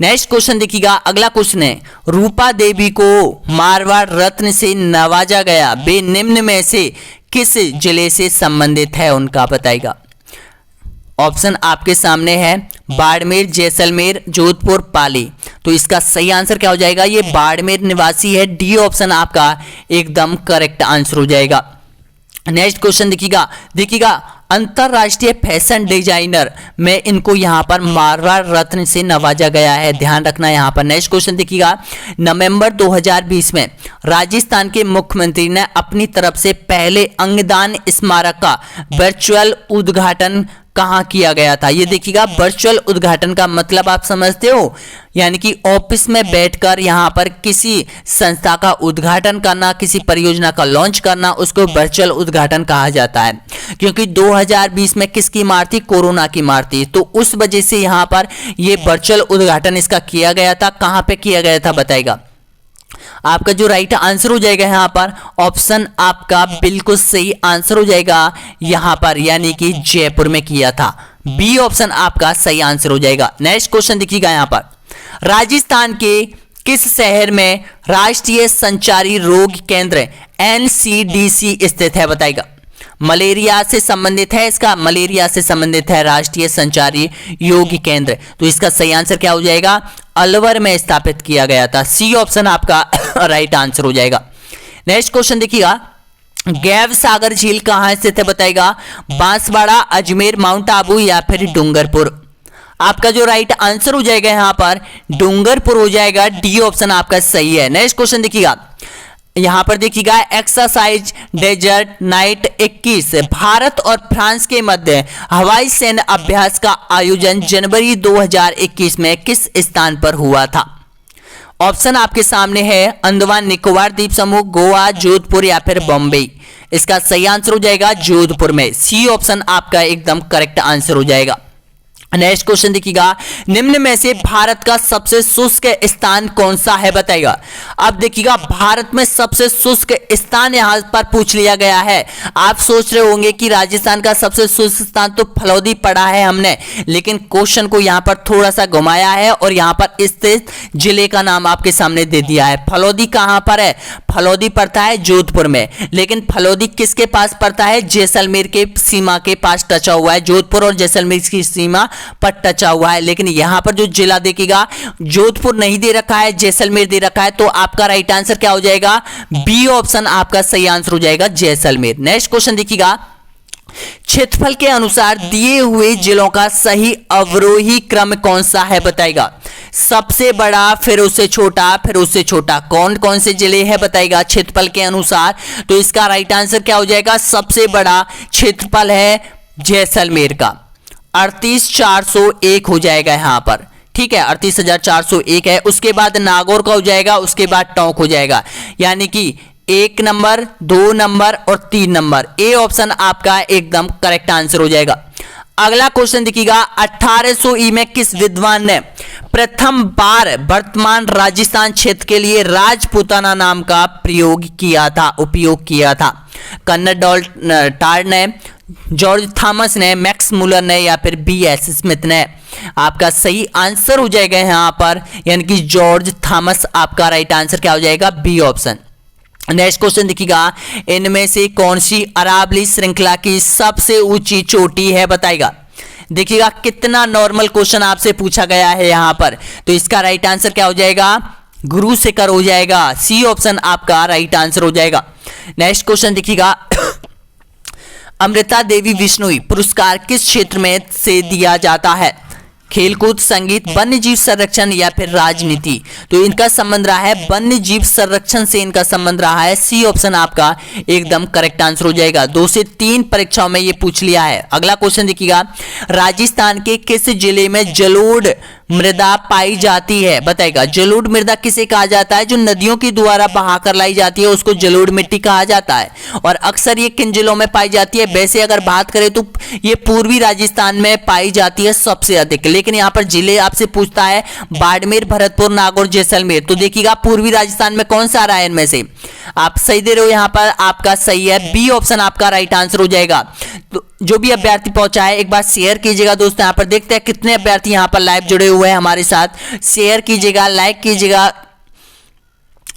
Speaker 1: नेक्स्ट क्वेश्चन देखिएगा, अगला क्वेश्चन है, रूपा देवी को मारवाड़ रत्न से नवाजा गया, वे निम्न में से किस जिले से संबंधित है, उनका बताएगा। ऑप्शन आपके सामने है, बाड़मेर, जैसलमेर, जोधपुर, पाली। तो इसका सही आंसर क्या हो जाएगा, ये बाड़मेर निवासी है। डी ऑप्शन आपका एकदम करेक्ट आंसर हो जाएगा। नेक्स्ट क्वेश्चन देखिएगा अंतरराष्ट्रीय फैशन डिजाइनर में इनको यहां पर मारवाड़ रत्न से नवाजा गया है, ध्यान रखना यहां पर। नेक्स्ट क्वेश्चन देखिएगा, नवंबर 2020 में राजस्थान के मुख्यमंत्री ने अपनी तरफ से पहले अंगदान स्मारक का वर्चुअल उद्घाटन कहां किया गया था। ये देखिएगा वर्चुअल उद्घाटन का मतलब आप समझते हो, यानी कि ऑफिस में बैठकर यहां पर किसी संस्था का उद्घाटन करना, किसी परियोजना का लॉन्च करना, उसको वर्चुअल उद्घाटन कहा जाता है। क्योंकि 2020 में किसकी मार थी, कोरोना की मार थी, तो उस वजह से यहां पर ये वर्चुअल उद्घाटन इसका किया गया था। कहां पे किया गया था, बताएगा। आपका जो राइट आंसर हो जाएगा यहां पर ऑप्शन आपका बिल्कुल सही आंसर हो जाएगा यहां पर, यानी कि जयपुर में किया था। बी ऑप्शन आपका सही आंसर हो जाएगा। नेक्स्ट क्वेश्चन देखिएगा, यहां पर राजस्थान के किस शहर में राष्ट्रीय संचारी रोग केंद्र NCDC स्थित है, बताएगा। मलेरिया से संबंधित है, इसका मलेरिया से संबंधित है राष्ट्रीय संचारी योग केंद्र। तो इसका सही आंसर क्या हो जाएगा, अलवर में स्थापित किया गया था। सी ऑप्शन आपका राइट आंसर हो जाएगा। नेक्स्ट क्वेश्चन देखिएगा, गैव सागर झील कहां स्थित है, बताएगा। बांसवाड़ा, अजमेर, माउंट आबू या फिर डूंगरपुर। आपका जो राइट आंसर हो जाएगा यहां पर डूंगरपुर हो जाएगा। डी ऑप्शन आपका सही है। नेक्स्ट क्वेश्चन देखिएगा, यहां पर देखिएगा एक्सरसाइज डेजर्ट नाइट 21 भारत और फ्रांस के मध्य हवाई सैन्य अभ्यास का आयोजन जनवरी 2021 में किस स्थान पर हुआ था। ऑप्शन आपके सामने है अंडमान निकोबार द्वीप समूह, गोवा, जोधपुर या फिर बॉम्बे। इसका सही आंसर हो जाएगा जोधपुर में, सी ऑप्शन आपका एकदम करेक्ट आंसर हो जाएगा। नेक्स्ट क्वेश्चन देखिएगा, निम्न में से भारत का सबसे शुष्क स्थान कौन सा है बताइएगा। अब देखिएगा भारत में सबसे शुष्क स्थान यहां पर पूछ लिया गया है। आप सोच रहे होंगे कि राजस्थान का सबसे शुष्क स्थान तो फलौदी पढ़ा है हमने, लेकिन क्वेश्चन को यहां पर थोड़ा सा घुमाया है और यहां पर स्थित जिले का नाम आपके सामने दे दिया है। फलौदी कहां पर है? फलौदी पड़ता है जोधपुर में, लेकिन फलौदी किसके पास पड़ता है? जैसलमेर के सीमा के पास टचा हुआ है। जोधपुर और जैसलमेर की सीमा पर टचा हुआ है, लेकिन यहां पर जो जिला देखिएगा जोधपुर नहीं दे रखा है, जैसलमेर दे रखा है। तो आपका राइट आंसर क्या हो जाएगा? बी ऑप्शन आपका सही आंसर हो जाएगा, जैसलमेर। नेक्स्ट क्वेश्चन देखिएगा, क्षेत्रफल के अनुसार दिए हुए जिलों का सही अवरोही क्रम कौन सा है बताएगा। सबसे बड़ा, फिर उससे छोटा, फिर उससे छोटा, कौन कौन से जिले हैं बताएगा क्षेत्रफल के अनुसार। तो इसका राइट आंसर क्या हो जाएगा? सबसे बड़ा क्षेत्रफल है जैसलमेर का, 38,401 हो जाएगा यहां पर, ठीक है, 38,401 है। उसके बाद नागौर का हो जाएगा, उसके बाद टोंक हो जाएगा, यानी कि 1 नंबर, 2 नंबर और 3 नंबर। ए ऑप्शन आपका एकदम करेक्ट आंसर हो जाएगा। अगला क्वेश्चन देखिएगा, 1800 ई में किस विद्वान ने प्रथम बार वर्तमान राजस्थान क्षेत्र के लिए राजपूताना नाम का उपयोग किया था? कर्नल टार ने, जॉर्ज थॉमस ने, मैक्स मुलर ने या फिर B.S. स्मिथ ने? आपका सही आंसर हो जाएगा यहां पर, यानी कि जॉर्ज थॉमस आपका राइट आंसर क्या हो जाएगा? B option. नेक्स्ट क्वेश्चन देखिएगा, इनमें से कौन सी अरावली श्रृंखला की सबसे ऊंची चोटी है बताएगा। देखिएगा कितना नॉर्मल क्वेश्चन आपसे पूछा गया है यहां पर। तो इसका राइट आंसर क्या हो जाएगा? गुरु शिखर हो जाएगा, सी ऑप्शन आपका राइट आंसर हो जाएगा। नेक्स्ट क्वेश्चन देखिएगा, अमृता देवी बिश्नोई पुरस्कार किस क्षेत्र में से दिया जाता है? खेलकूद, संगीत, वन्य जीव संरक्षण या फिर राजनीति? तो इनका संबंध रहा है वन्य जीव संरक्षण से, इनका संबंध रहा है, सी ऑप्शन आपका एकदम करेक्ट आंसर हो जाएगा। 2 से 3 परीक्षाओं में ये पूछ लिया है। अगला क्वेश्चन देखिएगा, राजस्थान के किस जिले में जलोढ़ मृदा पाई जाती है बताएगा। जलोढ़ मृदा किसे कहा जाता है? जो नदियों के द्वारा बहाकर लाई जाती है उसको जलोढ़ मिट्टी कहा जाता है। और अक्सर ये किन जिलों में पाई जाती है? वैसे अगर बात करें तो ये पूर्वी राजस्थान में पाई जाती है सबसे अधिक, लेकिन यहाँ पर जिले आपसे पूछता है बाड़मेर, भरतपुर, नागौर, जैसलमेर। तो देखिएगा पूर्वी राजस्थान में कौन सा आ रहा है इनमें से? आप सही दे रहे हो, यहाँ पर आपका सही है, बी ऑप्शन आपका राइट आंसर हो जाएगा। तो जो भी अभ्यर्थी पहुंचा है एक बार शेयर कीजिएगा दोस्तों। यहाँ पर देखते हैं कितने अभ्यर्थी यहाँ पर लाइव जुड़े हुए हैं हमारे साथ। शेयर कीजिएगा, लाइक कीजिएगा,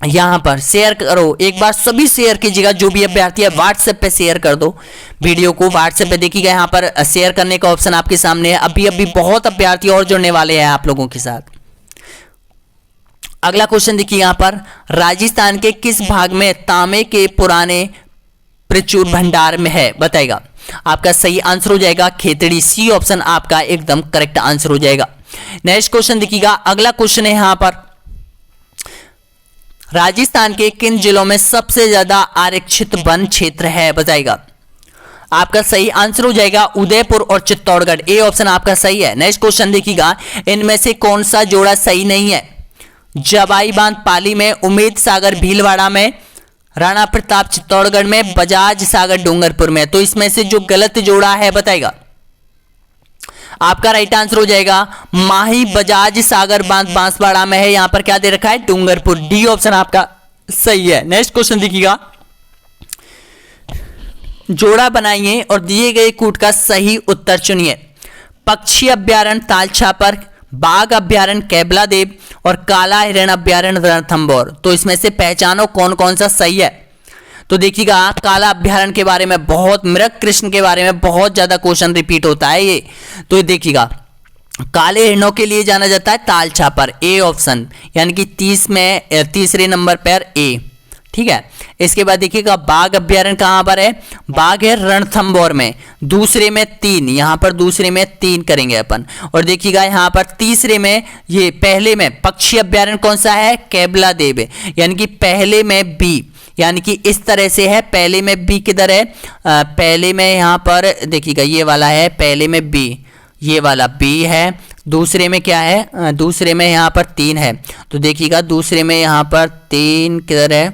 Speaker 1: यहां पर शेयर करो, एक बार सभी शेयर कीजिएगा। जो भी अभ्यर्थी है व्हाट्सएप पे शेयर कर दो वीडियो को, व्हाट्सएप पे देखिएगा यहाँ पर शेयर करने का ऑप्शन आपके सामने है। अभी अभी बहुत अभ्यर्थी और जुड़ने वाले हैं आप लोगों के साथ। अगला क्वेश्चन देखिए, यहाँ पर राजस्थान के किस भाग में तांबे के पुराने प्रचुर भंडार में है बताएगा। आपका सही आंसर हो जाएगा खेतड़ी, सी ऑप्शन आपका एकदम करेक्ट आंसर हो जाएगा। नेक्स्ट क्वेश्चन देखिएगा, अगला क्वेश्चन है यहाँ पर, राजस्थान के किन जिलों में सबसे ज्यादा आरक्षित वन क्षेत्र है बताएगा। आपका सही आंसर हो जाएगा उदयपुर और चित्तौड़गढ़, ए ऑप्शन आपका सही है। नेक्स्ट क्वेश्चन देखिएगा, इनमें से कौन सा जोड़ा सही नहीं है। जवाई बांध पाली में, उम्मेद सागर भीलवाड़ा में, राणा प्रताप चित्तौड़गढ़ में, बजाज सागर डूंगरपुर में। तो इसमें से जो गलत जोड़ा है बताएगा। आपका राइट आंसर हो जाएगा माही बजाज सागर बांध बांसवाड़ा में है, यहां पर क्या दे रखा है डूंगरपुर, डी ऑप्शन आपका सही है। नेक्स्ट क्वेश्चन देखिएगा, जोड़ा बनाइए और दिए गए कूट का सही उत्तर चुनिए। पक्षी अभ्यारण्य तालछापर, बाघ अभ्यारण्य कैबला देव और काला हिरण अभ्यारण्य रणथंभौर। तो इसमें से पहचानो कौन कौन सा सही है। तो देखिएगा काला अभ्यारण्य के बारे में बहुत, मृग कृष्ण के बारे में बहुत ज्यादा क्वेश्चन रिपीट होता है ये। तो देखिएगा काले हिरणों के लिए जाना जाता है तालछापर, ए ऑप्शन, यानी कि 30 में तीसरे नंबर पर ए, ठीक है। इसके बाद देखिएगा बाघ अभ्यारण्य कहां पर है, बाघ है रणथंभौर में, दूसरे में 3, यहां पर दूसरे में 3 करेंगे अपन। और देखिएगा यहां पर तीसरे में, ये पहले में पक्षी अभ्यारण्य कौन सा है, कैबला देव, यानी कि पहले में बी, यानी कि इस तरह से है। पहले में बी किधर है, पहले में यहां पर देखिएगा ये वाला है, पहले में बी, ये वाला बी है, दूसरे में क्या है, दूसरे में यहाँ पर 3 है, तो देखिएगा दूसरे में यहाँ पर 3 किधर है,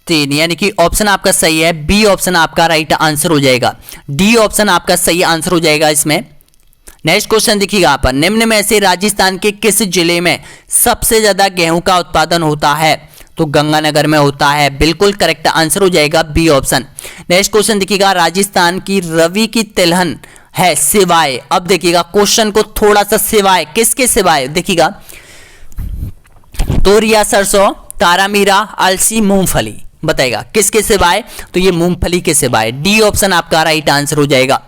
Speaker 1: 3, यानी कि ऑप्शन आपका सही है, बी ऑप्शन आपका राइट आंसर हो जाएगा, डी ऑप्शन आपका सही आंसर हो जाएगा इसमें। नेक्स्ट क्वेश्चन देखिएगा यहाँ पर, निम्न में से राजस्थान के किस जिले में सबसे ज्यादा गेहूं का उत्पादन होता है? तो गंगानगर में होता है, बिल्कुल करेक्ट आंसर हो जाएगा बी ऑप्शन। नेक्स्ट क्वेश्चन देखिएगा, राजस्थान की रवि की तिलहन है सिवाय, अब देखिएगा क्वेश्चन को थोड़ा सा सिवाय, किसके सिवाय देखिएगा, तोरिया, सरसों, तारामीरा, अलसी, मूंगफली, बताएगा किसके सिवाय? तो ये मूंगफली के सिवाय, डी ऑप्शन आपका राइट आंसर हो जाएगा।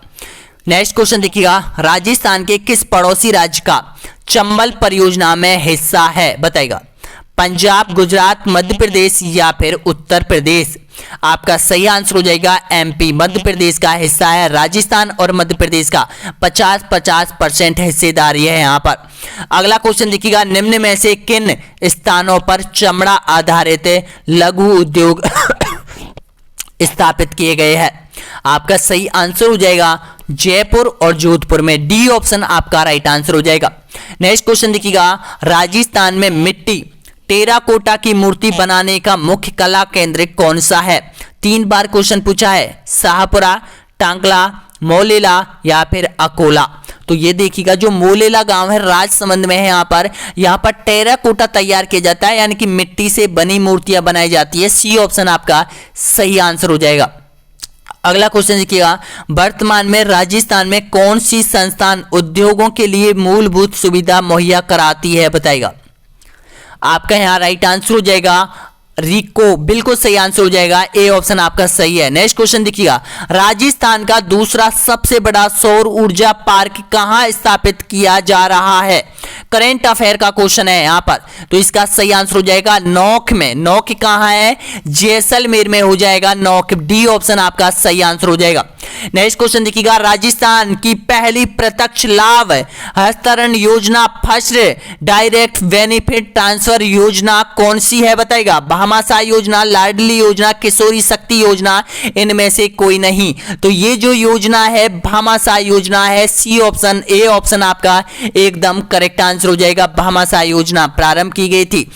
Speaker 1: नेक्स्ट क्वेश्चन देखिएगा, राजस्थान के किस पड़ोसी राज्य का चंबल परियोजना में हिस्सा है? बताएगा पंजाब, गुजरात, मध्य प्रदेश या फिर उत्तर प्रदेश। आपका सही आंसर हो जाएगा एमपी, मध्य प्रदेश का हिस्सा है राजस्थान और मध्य प्रदेश का 50-50% हिस्सेदारी है यहाँ पर। अगला क्वेश्चन देखिएगा, निम्न में से किन स्थानों पर चमड़ा आधारित लघु उद्योग स्थापित किए गए हैं? आपका सही आंसर हो जाएगा जयपुर और जोधपुर में, डी ऑप्शन आपका राइट आंसर हो जाएगा। नेक्स्ट क्वेश्चन देखिएगा, राजस्थान में मिट्टी टेराकोटा की मूर्ति बनाने का मुख्य कला केंद्र कौन सा है? 3 बार क्वेश्चन पूछा है, शाहपुरा, टांकला, मोलेला या फिर अकोला। तो ये देखिएगा जो मोलेला गांव है राजसमंद में है, यहाँ पर टेराकोटा तैयार किया जाता है, यानी कि मिट्टी से बनी मूर्तियां बनाई जाती है, सी ऑप्शन आपका सही आंसर हो जाएगा। अगला क्वेश्चन देखिएगा, वर्तमान में राजस्थान में कौन सी संस्थान उद्योगों के लिए मूलभूत सुविधा मुहैया कराती है? बताएगा आपका यहाँ राइट आंसर हो जाएगा रिको, बिल्कुल सही आंसर हो जाएगा, ए ऑप्शन आपका सही है। नेक्स्ट क्वेश्चन देखिएगा, राजस्थान का दूसरा सबसे बड़ा सौर ऊर्जा पार्क कहां स्थापित किया जा रहा है? करंट अफेयर का क्वेश्चन है यहाँ पर, तो इसका सही आंसर हो जाएगा नौक में। नौक कहां है? जैसलमेर में हो जाएगा नौक, डी ऑप्शन आपका सही आंसर हो जाएगा। नेक्स्ट क्वेश्चन देखिएगा, राजस्थान की पहली प्रत्यक्ष लाभ हस्तांतरण योजना फर्स्ट डायरेक्ट बेनिफिट ट्रांसफर योजना कौन सी है? बताएगा भामाशाह योजना, लाडली योजना, किशोरी शक्ति योजना, इनमें से कोई नहीं। तो ये जो योजना है भामाशाह योजना है, सी ऑप्शन, ए ऑप्शन आपका एकदम करेक्ट आंसर हो जाएगा। भामाशाह योजना प्रारंभ की गई थी।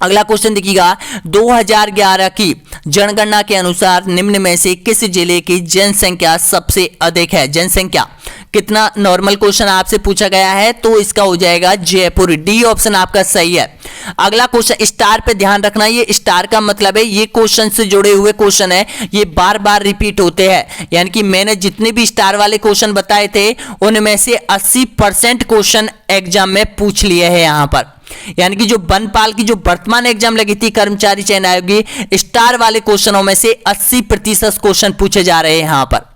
Speaker 1: अगला क्वेश्चन देखिएगा, 2011 की जनगणना के अनुसार निम्न में से किस जिले की जनसंख्या सबसे अधिक है? जनसंख्या कितना, नॉर्मल क्वेश्चन आपसे पूछा गया है, तो इसका हो जाएगा जयपुर, डी ऑप्शन आपका सही है। अगला क्वेश्चन, स्टार पे ध्यान रखना, ये स्टार का मतलब है ये क्वेश्चन से जुड़े हुए क्वेश्चन है, ये बार बार रिपीट होते हैं, यानी कि मैंने जितने भी स्टार वाले क्वेश्चन बताए थे उनमें से 80% क्वेश्चन एग्जाम में पूछ लिए हैं यहाँ पर, यानी कि जो बनपाल की जो वर्तमान एग्जाम लगी थी कर्मचारी चयन आयोग की, स्टार वाले क्वेश्चनों में से 80% क्वेश्चन पूछे जा रहे हैं यहाँ पर।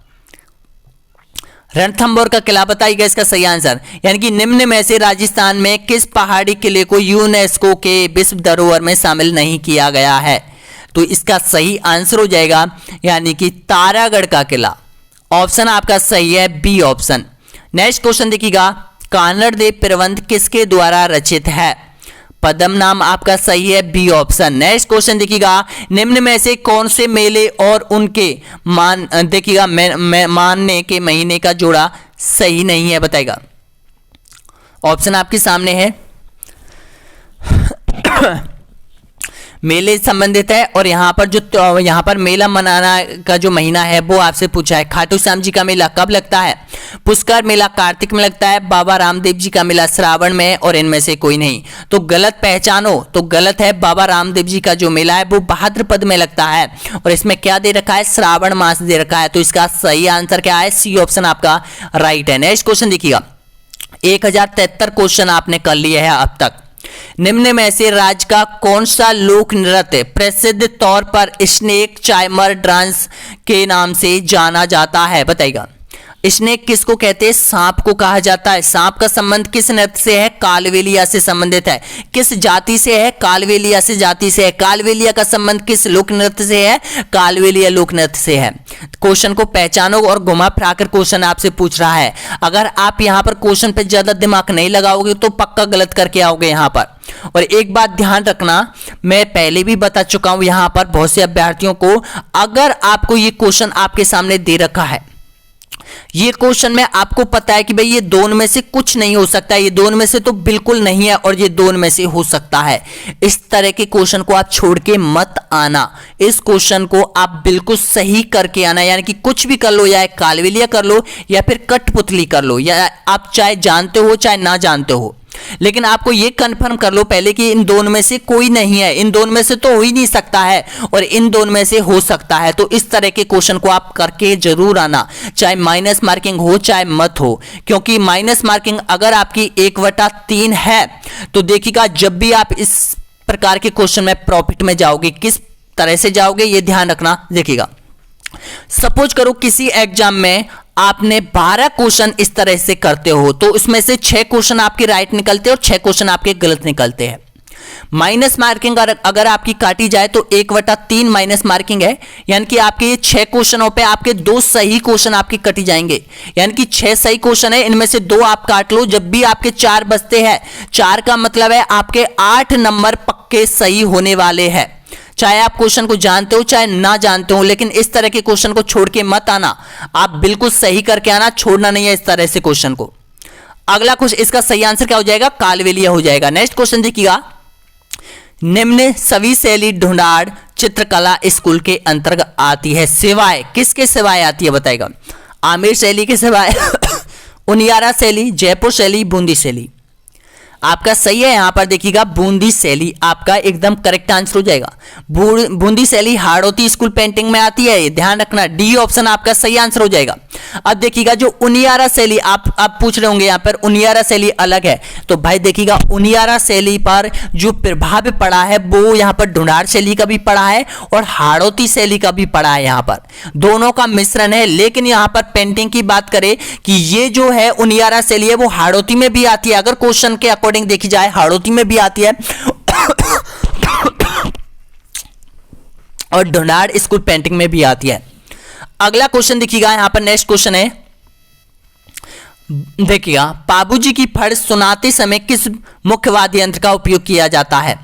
Speaker 1: रणथंभौर का किला बताइएगा इसका सही आंसर, यानी कि निम्न में से राजस्थान में किस पहाड़ी किले को यूनेस्को के विश्व धरोहर में शामिल नहीं किया गया है? तो इसका सही आंसर हो जाएगा यानी कि तारागढ़ का किला, ऑप्शन आपका सही है, बी ऑप्शन। नेक्स्ट क्वेश्चन देखिएगा, कानड़ देव प्रबंध किसके द्वारा रचित है? पद्म नाम आपका सही है, बी ऑप्शन। नेक्स्ट क्वेश्चन देखिएगा, निम्न में से कौन से मेले और उनके देखिएगा मानने के महीने का जोड़ा सही नहीं है? बताएगा ऑप्शन आपके सामने है। मेले संबंधित है और यहाँ पर जो यहाँ पर मेला मनाना का जो महीना है वो आपसे पूछा है। खाटू श्याम जी का मेला कब लगता है? पुष्कर मेला कार्तिक में लगता है, बाबा रामदेव जी का मेला श्रावण में, और इनमें से कोई नहीं। तो गलत पहचानो, तो गलत है, बाबा रामदेव जी का जो मेला है वो भाद्रपद में लगता है, और इसमें क्या दे रखा है? श्रावण मास दे रखा है, तो इसका सही आंसर क्या है? सी ऑप्शन आपका राइट है। नेक्स्ट क्वेश्चन देखिएगा, 1073 क्वेश्चन आपने कर लिए हैं अब तक। निम्न में से राज्य का कौन सा लोक नृत्य प्रसिद्ध तौर पर स्नेक चाइमर डांस के नाम से जाना जाता है? बताइएगा स्नेक किसको कहते हैं? सांप को कहा जाता है। सांप का संबंध किस नृत्य से है? कालवेलिया से संबंधित है। किस जाति से है? कालवेलिया से जाति से है। कालवेलिया का संबंध किस लोक नृत्य से है? कालवेलिया लोक नृत्य से है। क्वेश्चन को पहचानो और घुमा फिराकर क्वेश्चन आपसे पूछ रहा है। अगर आप यहाँ पर क्वेश्चन पे ज्यादा दिमाग नहीं लगाओगे तो पक्का गलत करके आओगे यहाँ पर। और एक बात ध्यान रखना, मैं पहले भी बता चुका हूं यहाँ पर बहुत से अभ्यर्थियों को, अगर आपको ये क्वेश्चन आपके सामने दे रखा है ये क्वेश्चन में आपको पता है कि भाई ये दोनों में से कुछ नहीं हो सकता, ये दोनों में से तो बिल्कुल नहीं है और ये दोनों में से हो सकता है। इस तरह के क्वेश्चन को आप छोड़ के मत आना, इस क्वेश्चन को आप बिल्कुल सही करके आना, यानी कि कुछ भी कर लो, या कालवेलिया कर लो या फिर कठपुतली कर लो, या आप चाहे जानते हो चाहे ना जानते हो, लेकिन आपको यह कंफर्म कर लो पहले कि इन दोनों में से कोई नहीं है, इन दोनों में से तो हो ही नहीं सकता है और इन दोनों में से हो सकता है। तो इस तरह के क्वेश्चन को आप करके जरूर आना, चाहे माइनस मार्किंग हो चाहे मत हो, क्योंकि माइनस मार्किंग अगर आपकी 1/3 है तो देखिएगा जब भी आप इस प्रकार के क्वेश्चन में प्रॉफिट में जाओगे किस तरह से जाओगे ये ध्यान रखना। देखिएगा सपोज करो किसी एग्जाम में आपने 12 क्वेश्चन इस तरह से करते हो तो उसमें से 6 क्वेश्चन आपके राइट निकलते हैं और 6 क्वेश्चन आपके गलत निकलते हैं। माइनस मार्किंग अगर आपकी काटी जाए तो 1/3 माइनस मार्किंग है, यानी कि आपके ये 6 क्वेश्चनों पे आपके 2 सही क्वेश्चन आपके कटी जाएंगे, यानी कि 6 सही क्वेश्चन है, इनमें से 2 आप काट लो, जब भी आपके 4 बचते हैं, 4 का मतलब है आपके 8 नंबर पक्के सही होने वाले हैं। चाहे आप क्वेश्चन को जानते हो चाहे ना जानते हो, लेकिन इस तरह के क्वेश्चन को छोड़ के मत आना, आप बिल्कुल सही करके आना, छोड़ना नहीं है इस तरह से क्वेश्चन को। अगला क्वेश्चन, इसका सही आंसर क्या हो जाएगा? कालवेलिया हो जाएगा। नेक्स्ट क्वेश्चन देखिएगा, निम्न सभी शैली ढूंढाड़ चित्रकला स्कूल के अंतर्गत आती है, सिवाय किसके सिवाय आती है बताएगा? आमिर शैली के सिवाय, उनियारा शैली, जयपुर शैली, बूंदी शैली। आपका सही है यहां पर देखिएगा बूंदी शैली आपका एकदम करेक्ट आंसर हो जाएगा। बूंदी शैली हाड़ौती स्कूल पेंटिंग में आती है, ध्यान रखना, डी ऑप्शन आपका सही आंसर हो जाएगा। अब देखिएगा जो उनियारा शैली आप पूछ रहे होंगे यहां पर उनियारा शैली अलग है, तो भाई देखिएगा उनियारा शैली पर जो प्रभाव पड़ा है वो यहां पर ढूंढाड़ शैली का भी पड़ा है और हाड़ौती शैली का भी पड़ा है, यहां पर दोनों का मिश्रण है। लेकिन यहां पर पेंटिंग की बात करें कि ये जो है उनियारा शैली है वो हाड़ौती में भी आती है, अगर क्वेश्चन के अकॉर्डिंग देखी जाए हाड़ौती में भी आती है और ढूंढाड़ स्कूल पेंटिंग में भी आती है। अगला क्वेश्चन देखिएगा, यहां पर नेक्स्ट क्वेश्चन है, देखिएगा बाबूजी की फड़ सुनाते समय किस मुख्य वाद्य यंत्र का उपयोग किया जाता है?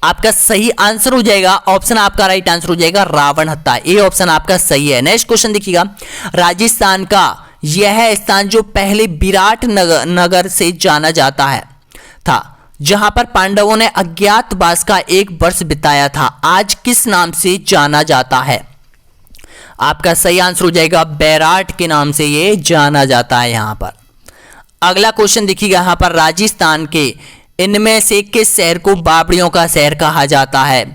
Speaker 1: आपका सही आंसर हो जाएगा, ऑप्शन आपका राइट आंसर हो जाएगा रावण हत्था, ये ऑप्शन आपका सही है। नेक्स्ट क्वेश्चन देखिएगा, राजस्थान का यह स्थान जो पहले विराट नगर से जाना जाता है था, जहां पर पांडवों ने अज्ञातवास का 1 वर्ष बिताया था, आज किस नाम से जाना जाता है? आपका सही आंसर हो जाएगा बैराट के नाम से ये जाना जाता है यहां पर। अगला क्वेश्चन देखिएगा, यहां पर राजस्थान के इनमें से किस शहर को बावड़ियों का शहर कहा जाता है?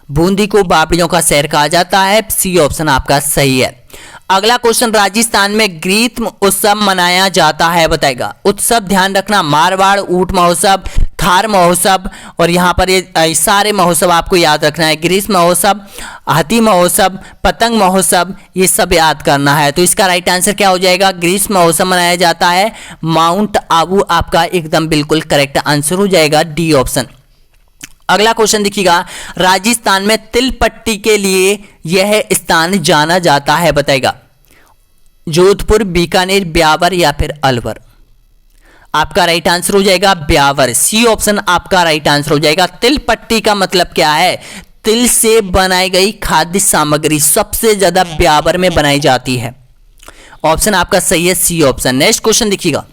Speaker 1: बूंदी को बावड़ियों का शहर कहा जाता है, सी ऑप्शन आपका सही है। अगला क्वेश्चन, राजस्थान में ग्रीष्म उत्सव मनाया जाता है बताएगा। उत्सव ध्यान रखना, मारवाड़ ऊंट महोत्सव, थार महोत्सव और यहाँ पर ये सारे महोत्सव आपको याद रखना है, ग्रीष्म महोत्सव, हाथी महोत्सव, पतंग महोत्सव, ये सब याद करना है। तो इसका राइट आंसर क्या हो जाएगा? ग्रीष्म महोत्सव मनाया जाता है माउंट आबू, आपका एकदम बिल्कुल करेक्ट आंसर हो जाएगा डी ऑप्शन। अगला क्वेश्चन देखिएगा, राजस्थान में तिल पट्टी के लिए यह स्थान जाना जाता है बताएगा। जोधपुर, बीकानेर, ब्यावर या फिर अलवर? आपका राइट आंसर हो जाएगा ब्यावर, सी ऑप्शन आपका राइट आंसर हो जाएगा। तिल पट्टी का मतलब क्या है? तिल से बनाई गई खाद्य सामग्री सबसे ज्यादा ब्यावर में बनाई जाती है, ऑप्शन आपका सही है, सी ऑप्शन। नेक्स्ट क्वेश्चन देखिएगा,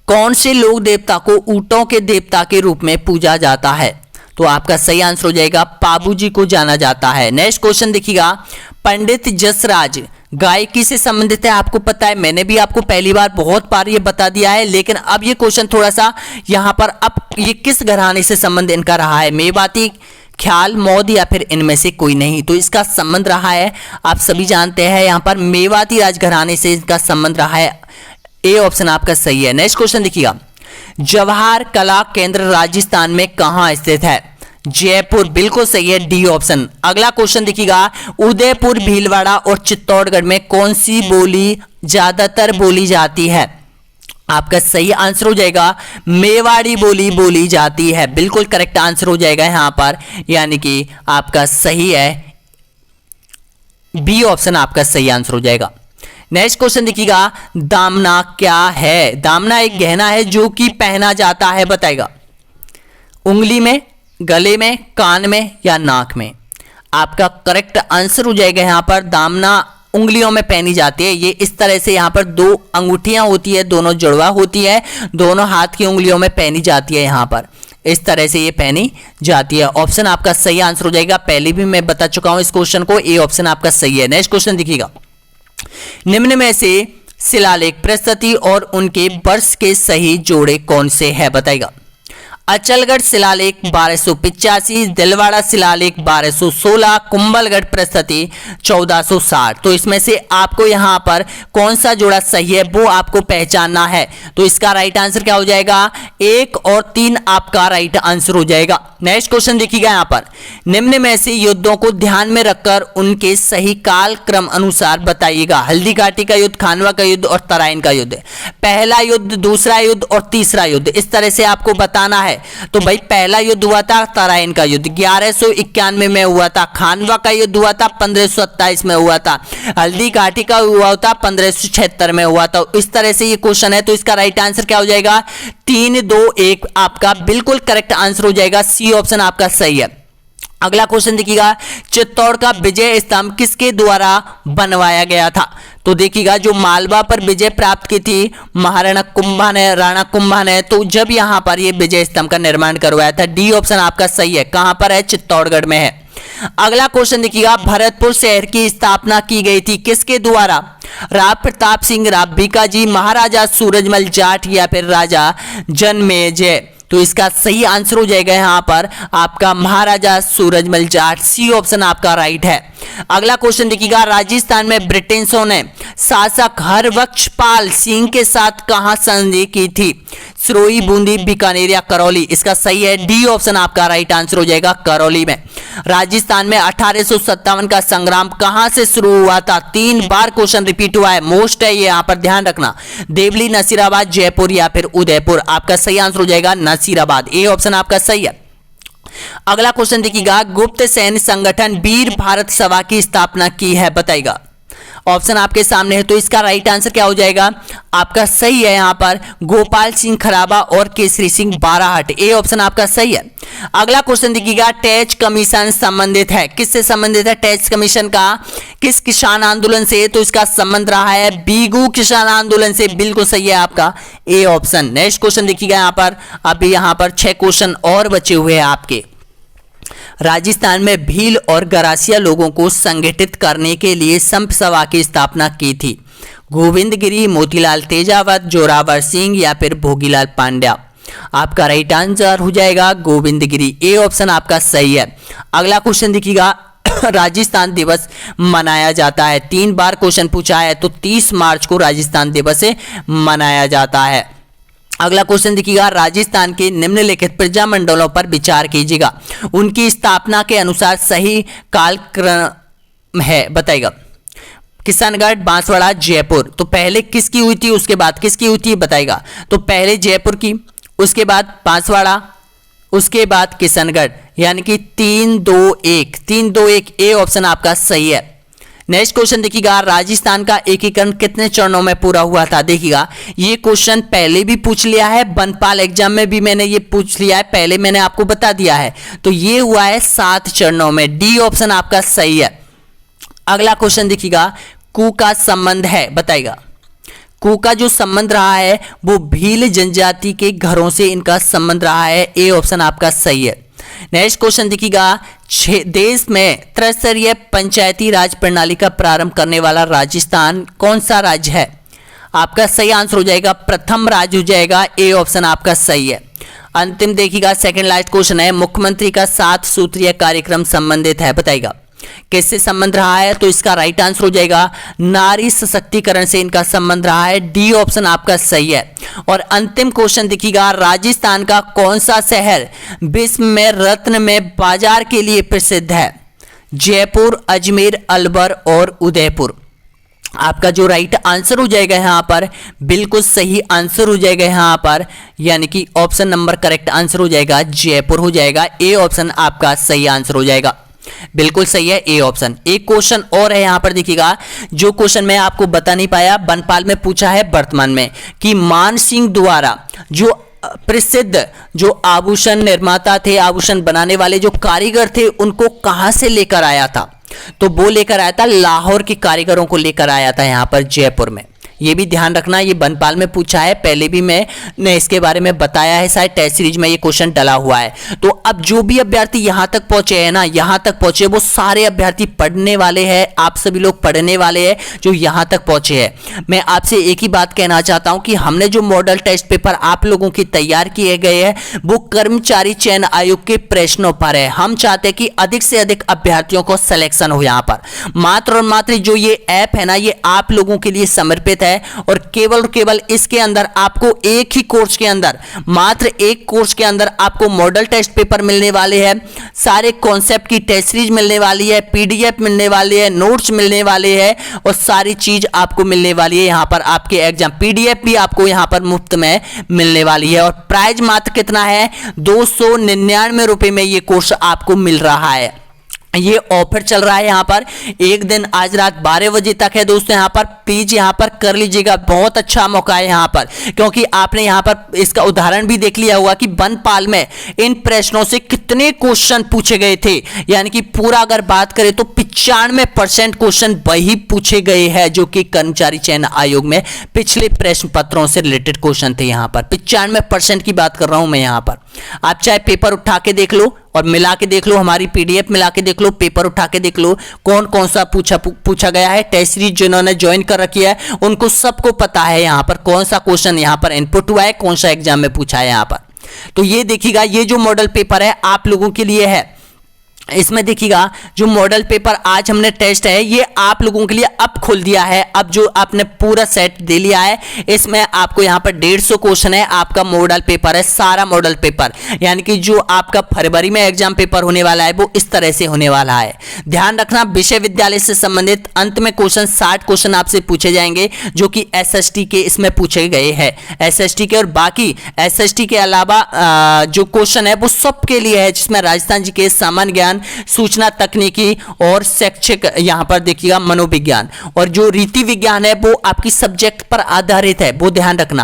Speaker 1: कौन से लोक देवता को ऊंटों के देवता के रूप में पूजा जाता है? तो आपका सही आंसर हो जाएगा पाबूजी को जाना जाता है। नेक्स्ट क्वेश्चन देखिएगा, पंडित जसराज गायकी से संबंधित है, आपको पता है, मैंने भी आपको पहली बार बहुत बार ये बता दिया है, लेकिन अब ये क्वेश्चन थोड़ा सा यहाँ पर, अब ये किस घराने से संबंध इनका रहा है? मेवाती, ख्याल, मौद या फिर इनमें से कोई नहीं? तो इसका संबंध रहा है, आप सभी जानते हैं, यहाँ पर मेवाती राजघराने से इसका संबंध रहा है, ए ऑप्शन आपका सही है। नेक्स्ट क्वेश्चन देखिएगा, जवाहर कला केंद्र राजस्थान में कहां स्थित है? जयपुर, बिल्कुल सही है, डी ऑप्शन। अगला क्वेश्चन देखिएगा, उदयपुर, भीलवाड़ा और चित्तौड़गढ़ में कौन सी बोली ज्यादातर बोली जाती है? आपका सही आंसर हो जाएगा मेवाड़ी बोली बोली जाती है, बिल्कुल करेक्ट आंसर हो जाएगा यहां पर, यानी कि आपका सही है, बी ऑप्शन आपका सही आंसर हो जाएगा। नेक्स्ट क्वेश्चन देखिएगा, दामना क्या है? दामना एक गहना है जो कि पहना जाता है बताएगा। उंगली में, गले में, कान में या नाक में? आपका करेक्ट आंसर हो जाएगा यहां पर दामना उंगलियों में पहनी जाती है। ये इस तरह से यहाँ पर 2 अंगूठियां होती है, दोनों जुड़वा होती है, दोनों हाथ की उंगलियों में पहनी जाती है। यहाँ पर इस तरह से ये पहनी जाती है। ऑप्शन आपका सही आंसर हो जाएगा। पहले भी मैं बता चुका हूं इस क्वेश्चन को, ए ऑप्शन आपका सही है। नेक्स्ट क्वेश्चन देखिएगा, निम्न में से शिलालेख प्रस्तुति और उनके वर्ष के सही जोड़े कौन से है, बताइएगा। अचलगढ़ शिलालेख 1285, दिलवाड़ा शिलालेख 1216, कुंभलगढ़ प्रस्तुति 1460। तो इसमें से आपको यहां पर कौन सा जोड़ा सही है वो आपको पहचानना है। तो इसका राइट आंसर क्या हो जाएगा, 1 और 3 आपका राइट आंसर हो जाएगा। नेक्स्ट क्वेश्चन देखिएगा, यहां पर निम्न में से युद्धों को ध्यान में रखकर उनके सही काल क्रम अनुसार बताइएगा। हल्दी घाटी का युद्ध, खानवा का युद्ध और तराइन का युद्ध। पहला युद्ध, दूसरा युद्ध और तीसरा युद्ध, इस तरह से आपको बताना है। तो भाई पहला युद्ध हुआ था तराइन का युद्ध 1191 में हुआ था। खानवा का युद्ध हुआ था 1527 में हुआ था। हल्दी घाटी का हुआ था 1576 में हुआ था। इस तरह से ये क्वेश्चन है। तो इसका राइट आंसर क्या हो जाएगा, 3, 2, 1 आपका बिल्कुल करेक्ट आंसर हो जाएगा। सी ऑप्शन आपका सही है। अगला क्वेश्चन देखिएगा, चित्तौड़ का विजय स्तंभ किसके द्वारा बनवाया गया था। तो देखिएगा, जो मालवा पर विजय प्राप्त की थी महाराणा कुंभा ने, राणा कुंभा ने, तो जब यहां पर ये विजय स्तंभ का निर्माण करवाया था। डी ऑप्शन आपका सही है। कहां पर है, चित्तौड़गढ़ में है। अगला क्वेश्चन देखिएगा, भरतपुर शहर की स्थापना की गई थी किसके द्वारा। राव प्रताप सिंह, राव भिकाजी, महाराजा सूरजमल जाट या फिर राजा जनमेजय। तो इसका सही आंसर हो जाएगा यहां पर आपका महाराजा सूरजमल जाट। सी ऑप्शन आपका राइट है। अगला क्वेश्चन देखिएगा, राजस्थान में ब्रिटिशों ने शासक हरबख्शपाल सिंह के साथ कहां संधि की थी। सिरोही, बूंदी, बीकानेर या करौली। इसका सही है, डी ऑप्शन आपका राइट आंसर हो जाएगा, करौली में। राजस्थान में 1857 का संग्राम कहां से शुरू हुआ था। 3 बार क्वेश्चन रिपीट हुआ है, मोस्ट है ये, यहां पर ध्यान रखना। देवली, नसीराबाद, जयपुर या फिर उदयपुर। आपका सही आंसर हो जाएगा नसीराबाद। ए ऑप्शन आपका सही है। अगला क्वेश्चन देखिएगा, गुप्त सैन्य संगठन वीर भारत सभा की स्थापना की है, बताइएगा। ऑप्शन आपके सामने है। तो इसका राइट आंसर क्या हो जाएगा, आपका सही है यहां पर गोपाल सिंह खराबा और केसरी सिंह बाराहट। ए ऑप्शन आपका सही है। अगला क्वेश्चन देखिएगा, टैच कमीशन संबंधित है, किससे संबंधित है टैच कमीशन का, किस किसान आंदोलन से। तो इसका संबंध रहा है बीगू किसान आंदोलन से। बिल्कुल सही है आपका ए ऑप्शन। नेक्स्ट क्वेश्चन देखिएगा, यहां पर अभी यहां पर 6 क्वेश्चन और बचे हुए हैं आपके। राजस्थान में भील और गरासिया लोगों को संगठित करने के लिए संप सभा की स्थापना की थी। गोविंदगिरी, मोतीलाल तेजावत, जोरावर सिंह या फिर भोगीलाल पांड्या। आपका राइट आंसर हो जाएगा गोविंदगिरी। ए ऑप्शन आपका सही है। अगला क्वेश्चन देखिएगा, राजस्थान दिवस मनाया जाता है। 3 बार क्वेश्चन पूछा है। तो 30 मार्च को राजस्थान दिवस मनाया जाता है। अगला क्वेश्चन देखिएगा, राजस्थान के निम्नलिखित प्रजामंडलों पर विचार कीजिएगा, उनकी स्थापना के अनुसार सही कालक्रम है, बताइएगा। किशनगढ़, बांसवाड़ा, जयपुर। तो पहले किसकी हुई थी, उसके बाद किसकी हुई थी, बताइएगा। तो पहले जयपुर की, उसके बाद बांसवाड़ा, उसके बाद किशनगढ़, यानी कि 3, 2, 1। 3, 2, 1 ए ऑप्शन आपका सही है। नेक्स्ट क्वेश्चन देखिएगा, राजस्थान का एकीकरण कितने चरणों में पूरा हुआ था। देखिएगा, ये क्वेश्चन पहले भी पूछ लिया है, बनपाल एग्जाम में भी मैंने ये पूछ लिया है, पहले मैंने आपको बता दिया है। तो ये हुआ है 7 चरणों में। डी ऑप्शन आपका सही है। अगला क्वेश्चन देखिएगा, कू का संबंध है, बताइएगा। कू का जो संबंध रहा है वो भील जनजाति के घरों से इनका संबंध रहा है। ए ऑप्शन आपका सही है। नेक्स्ट क्वेश्चन देखिएगा, देश में त्रिस्तरीय पंचायती राज प्रणाली का प्रारंभ करने वाला राजस्थान कौन सा राज्य है। आपका सही आंसर हो जाएगा प्रथम राज्य हो जाएगा। ए ऑप्शन आपका सही है। अंतिम देखिएगा, सेकंड लास्ट क्वेश्चन है, मुख्यमंत्री का 7 सूत्रीय कार्यक्रम संबंधित है, बताइएगा किससे संबंध रहा है। तो इसका राइट आंसर हो जाएगा नारी सशक्तिकरण से इनका संबंध रहा है। डी ऑप्शन आपका सही है। और अंतिम क्वेश्चन देखिएगा, राजस्थान का कौन सा शहर विश्व में रत्न में बाजार के लिए प्रसिद्ध है। जयपुर, अजमेर, अलवर और उदयपुर। आपका जो राइट आंसर हो जाएगा यहां पर बिल्कुल सही आंसर हो जाएगा यहां पर, यानी कि ऑप्शन नंबर करेक्ट आंसर हो जाएगा जयपुर हो जाएगा। ए ऑप्शन आपका सही आंसर हो जाएगा। बिल्कुल सही है ए ऑप्शन। एक क्वेश्चन और है यहां पर देखिएगा, जो क्वेश्चन मैं आपको बता नहीं पाया, बनपाल में पूछा है वर्तमान में कि मान सिंह द्वारा जो प्रसिद्ध जो आभूषण निर्माता थे, आभूषण बनाने वाले जो कारीगर थे, उनको कहां से लेकर आया था। तो वो लेकर आया था, लाहौर के कारीगरों को लेकर आया था यहाँ पर जयपुर में। ये भी ध्यान रखना, ये बनपाल में पूछा है, पहले भी मैंने इसके बारे में बताया है, शायद टेस्ट सीरीज में ये क्वेश्चन डला हुआ है। तो अब जो भी अभ्यर्थी यहां तक पहुंचे हैं ना, यहां तक पहुंचे, वो सारे अभ्यर्थी पढ़ने वाले हैं, आप सभी लोग पढ़ने वाले हैं जो यहां तक पहुंचे हैं। मैं आपसे एक ही बात कहना चाहता हूं कि हमने जो मॉडल टेस्ट पेपर आप लोगों की तैयार किए गए हैं वो कर्मचारी चयन आयोग के प्रश्नों पर है। हम चाहते हैं कि अधिक से अधिक अभ्यर्थियों को सिलेक्शन हो यहाँ पर। मात्र और मात्र जो ये ऐप है ना, ये आप लोगों के लिए समर्पित है और केवल इसके अंदर आपको एक ही कोर्स के अंदर, मात्र एक कोर्स के अंदर आपको मॉडल टेस्ट पेपर मिलने वाले हैं, सारे कॉन्सेप्ट की टेस्ट सीरीज मिलने वाली है, पीडीएफ मिलने वाली है, नोट्स मिलने वाले हैं और सारी चीज आपको मिलने वाली है। यहां पर आपके एग्जाम पीडीएफ भी आपको यहां पर मुफ्त में मिलने वाली है और प्राइस मात्र कितना है, 299 रुपए में ये कोर्स आपको मिल रहा है। ये ऑफर चल रहा है यहाँ पर एक दिन, आज रात 12 बजे तक है दोस्तों। यहाँ पर प्लीज यहाँ पर कर लीजिएगा, बहुत अच्छा मौका है यहाँ पर, क्योंकि आपने यहाँ पर इसका उदाहरण भी देख लिया होगा कि बनपाल में इन प्रश्नों से कितने क्वेश्चन पूछे गए थे। यानी कि पूरा अगर बात करें तो 95% क्वेश्चन वही पूछे गए हैं जो कि कर्मचारी चयन आयोग में पिछले प्रश्न पत्रों से रिलेटेड क्वेश्चन थे। यहाँ पर 95% की बात कर रहा हूं मैं। यहाँ पर आप चाहे पेपर उठा के देख लो और मिला के देख लो, हमारी पीडीएफ मिला के देख लो, पेपर उठा के देख लो, कौन कौन सा पूछा गया है। टेस्ट सीरीज जिन्होंने ज्वाइन कर रखी है उनको सबको पता है यहाँ पर कौन सा क्वेश्चन यहाँ पर इनपुट हुआ है, कौन सा एग्जाम में पूछा है यहाँ पर। तो ये देखिएगा, ये जो मॉडल पेपर है आप लोगों के लिए है। इसमें देखिएगा जो मॉडल पेपर आज हमने टेस्ट है ये आप लोगों के लिए अब खोल दिया है। अब जो आपने पूरा सेट दे लिया है, इसमें आपको यहाँ पर 150 क्वेश्चन है, आपका मॉडल पेपर है, सारा मॉडल पेपर। यानी कि जो आपका फरवरी में एग्जाम पेपर होने वाला है वो इस तरह से होने वाला है। ध्यान रखना, विश्वविद्यालय से संबंधित अंत में क्वेश्चन 60 क्वेश्चन आपसे पूछे जाएंगे जो कि एसएसटी के इसमें पूछे गए हैं, एसएसटी के। और बाकी एसएसटी के अलावा जो क्वेश्चन है वो सबके लिए है, जिसमें राजस्थान जी के सामान्य ज्ञान, सूचना तकनीकी और शैक्षिक, यहां पर देखिएगा मनोविज्ञान, और जो रीति विज्ञान है वो आपकी सब्जेक्ट पर आधारित है, वो ध्यान रखना।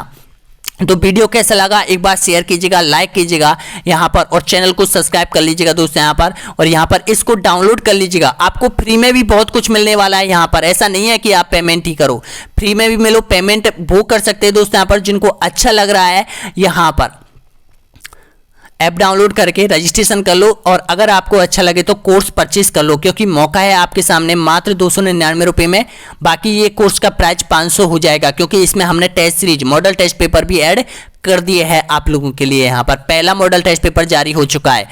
Speaker 1: तो वीडियो कैसा लगा एक बार शेयर कीजिएगा, लाइक कीजिएगा यहाँ पर, और चैनल को सब्सक्राइब कर लीजिएगा दोस्तों यहाँ पर। और यहाँ पर इसको डाउनलोड कर लीजिएगा, आपको फ्री में भी बहुत कुछ मिलने वाला है यहाँ पर। ऐसा नहीं है कि आप पेमेंट ही करो, फ्री में भी मिलो, पेमेंट वो कर सकते हैं दोस्तों यहाँ पर जिनको अच्छा लग रहा है। यहाँ पर ऐप डाउनलोड करके रजिस्ट्रेशन कर लो और अगर आपको अच्छा लगे तो कोर्स परचेज कर लो, क्योंकि मौका है आपके सामने मात्र 299 रुपये में। बाकी ये कोर्स का प्राइस 500 हो जाएगा, क्योंकि इसमें हमने test series model test paper भी ऐड कर दिए हैं आप लोगों के लिए। यहाँ पर पहला मॉडल टेस्ट पेपर जारी हो चुका है।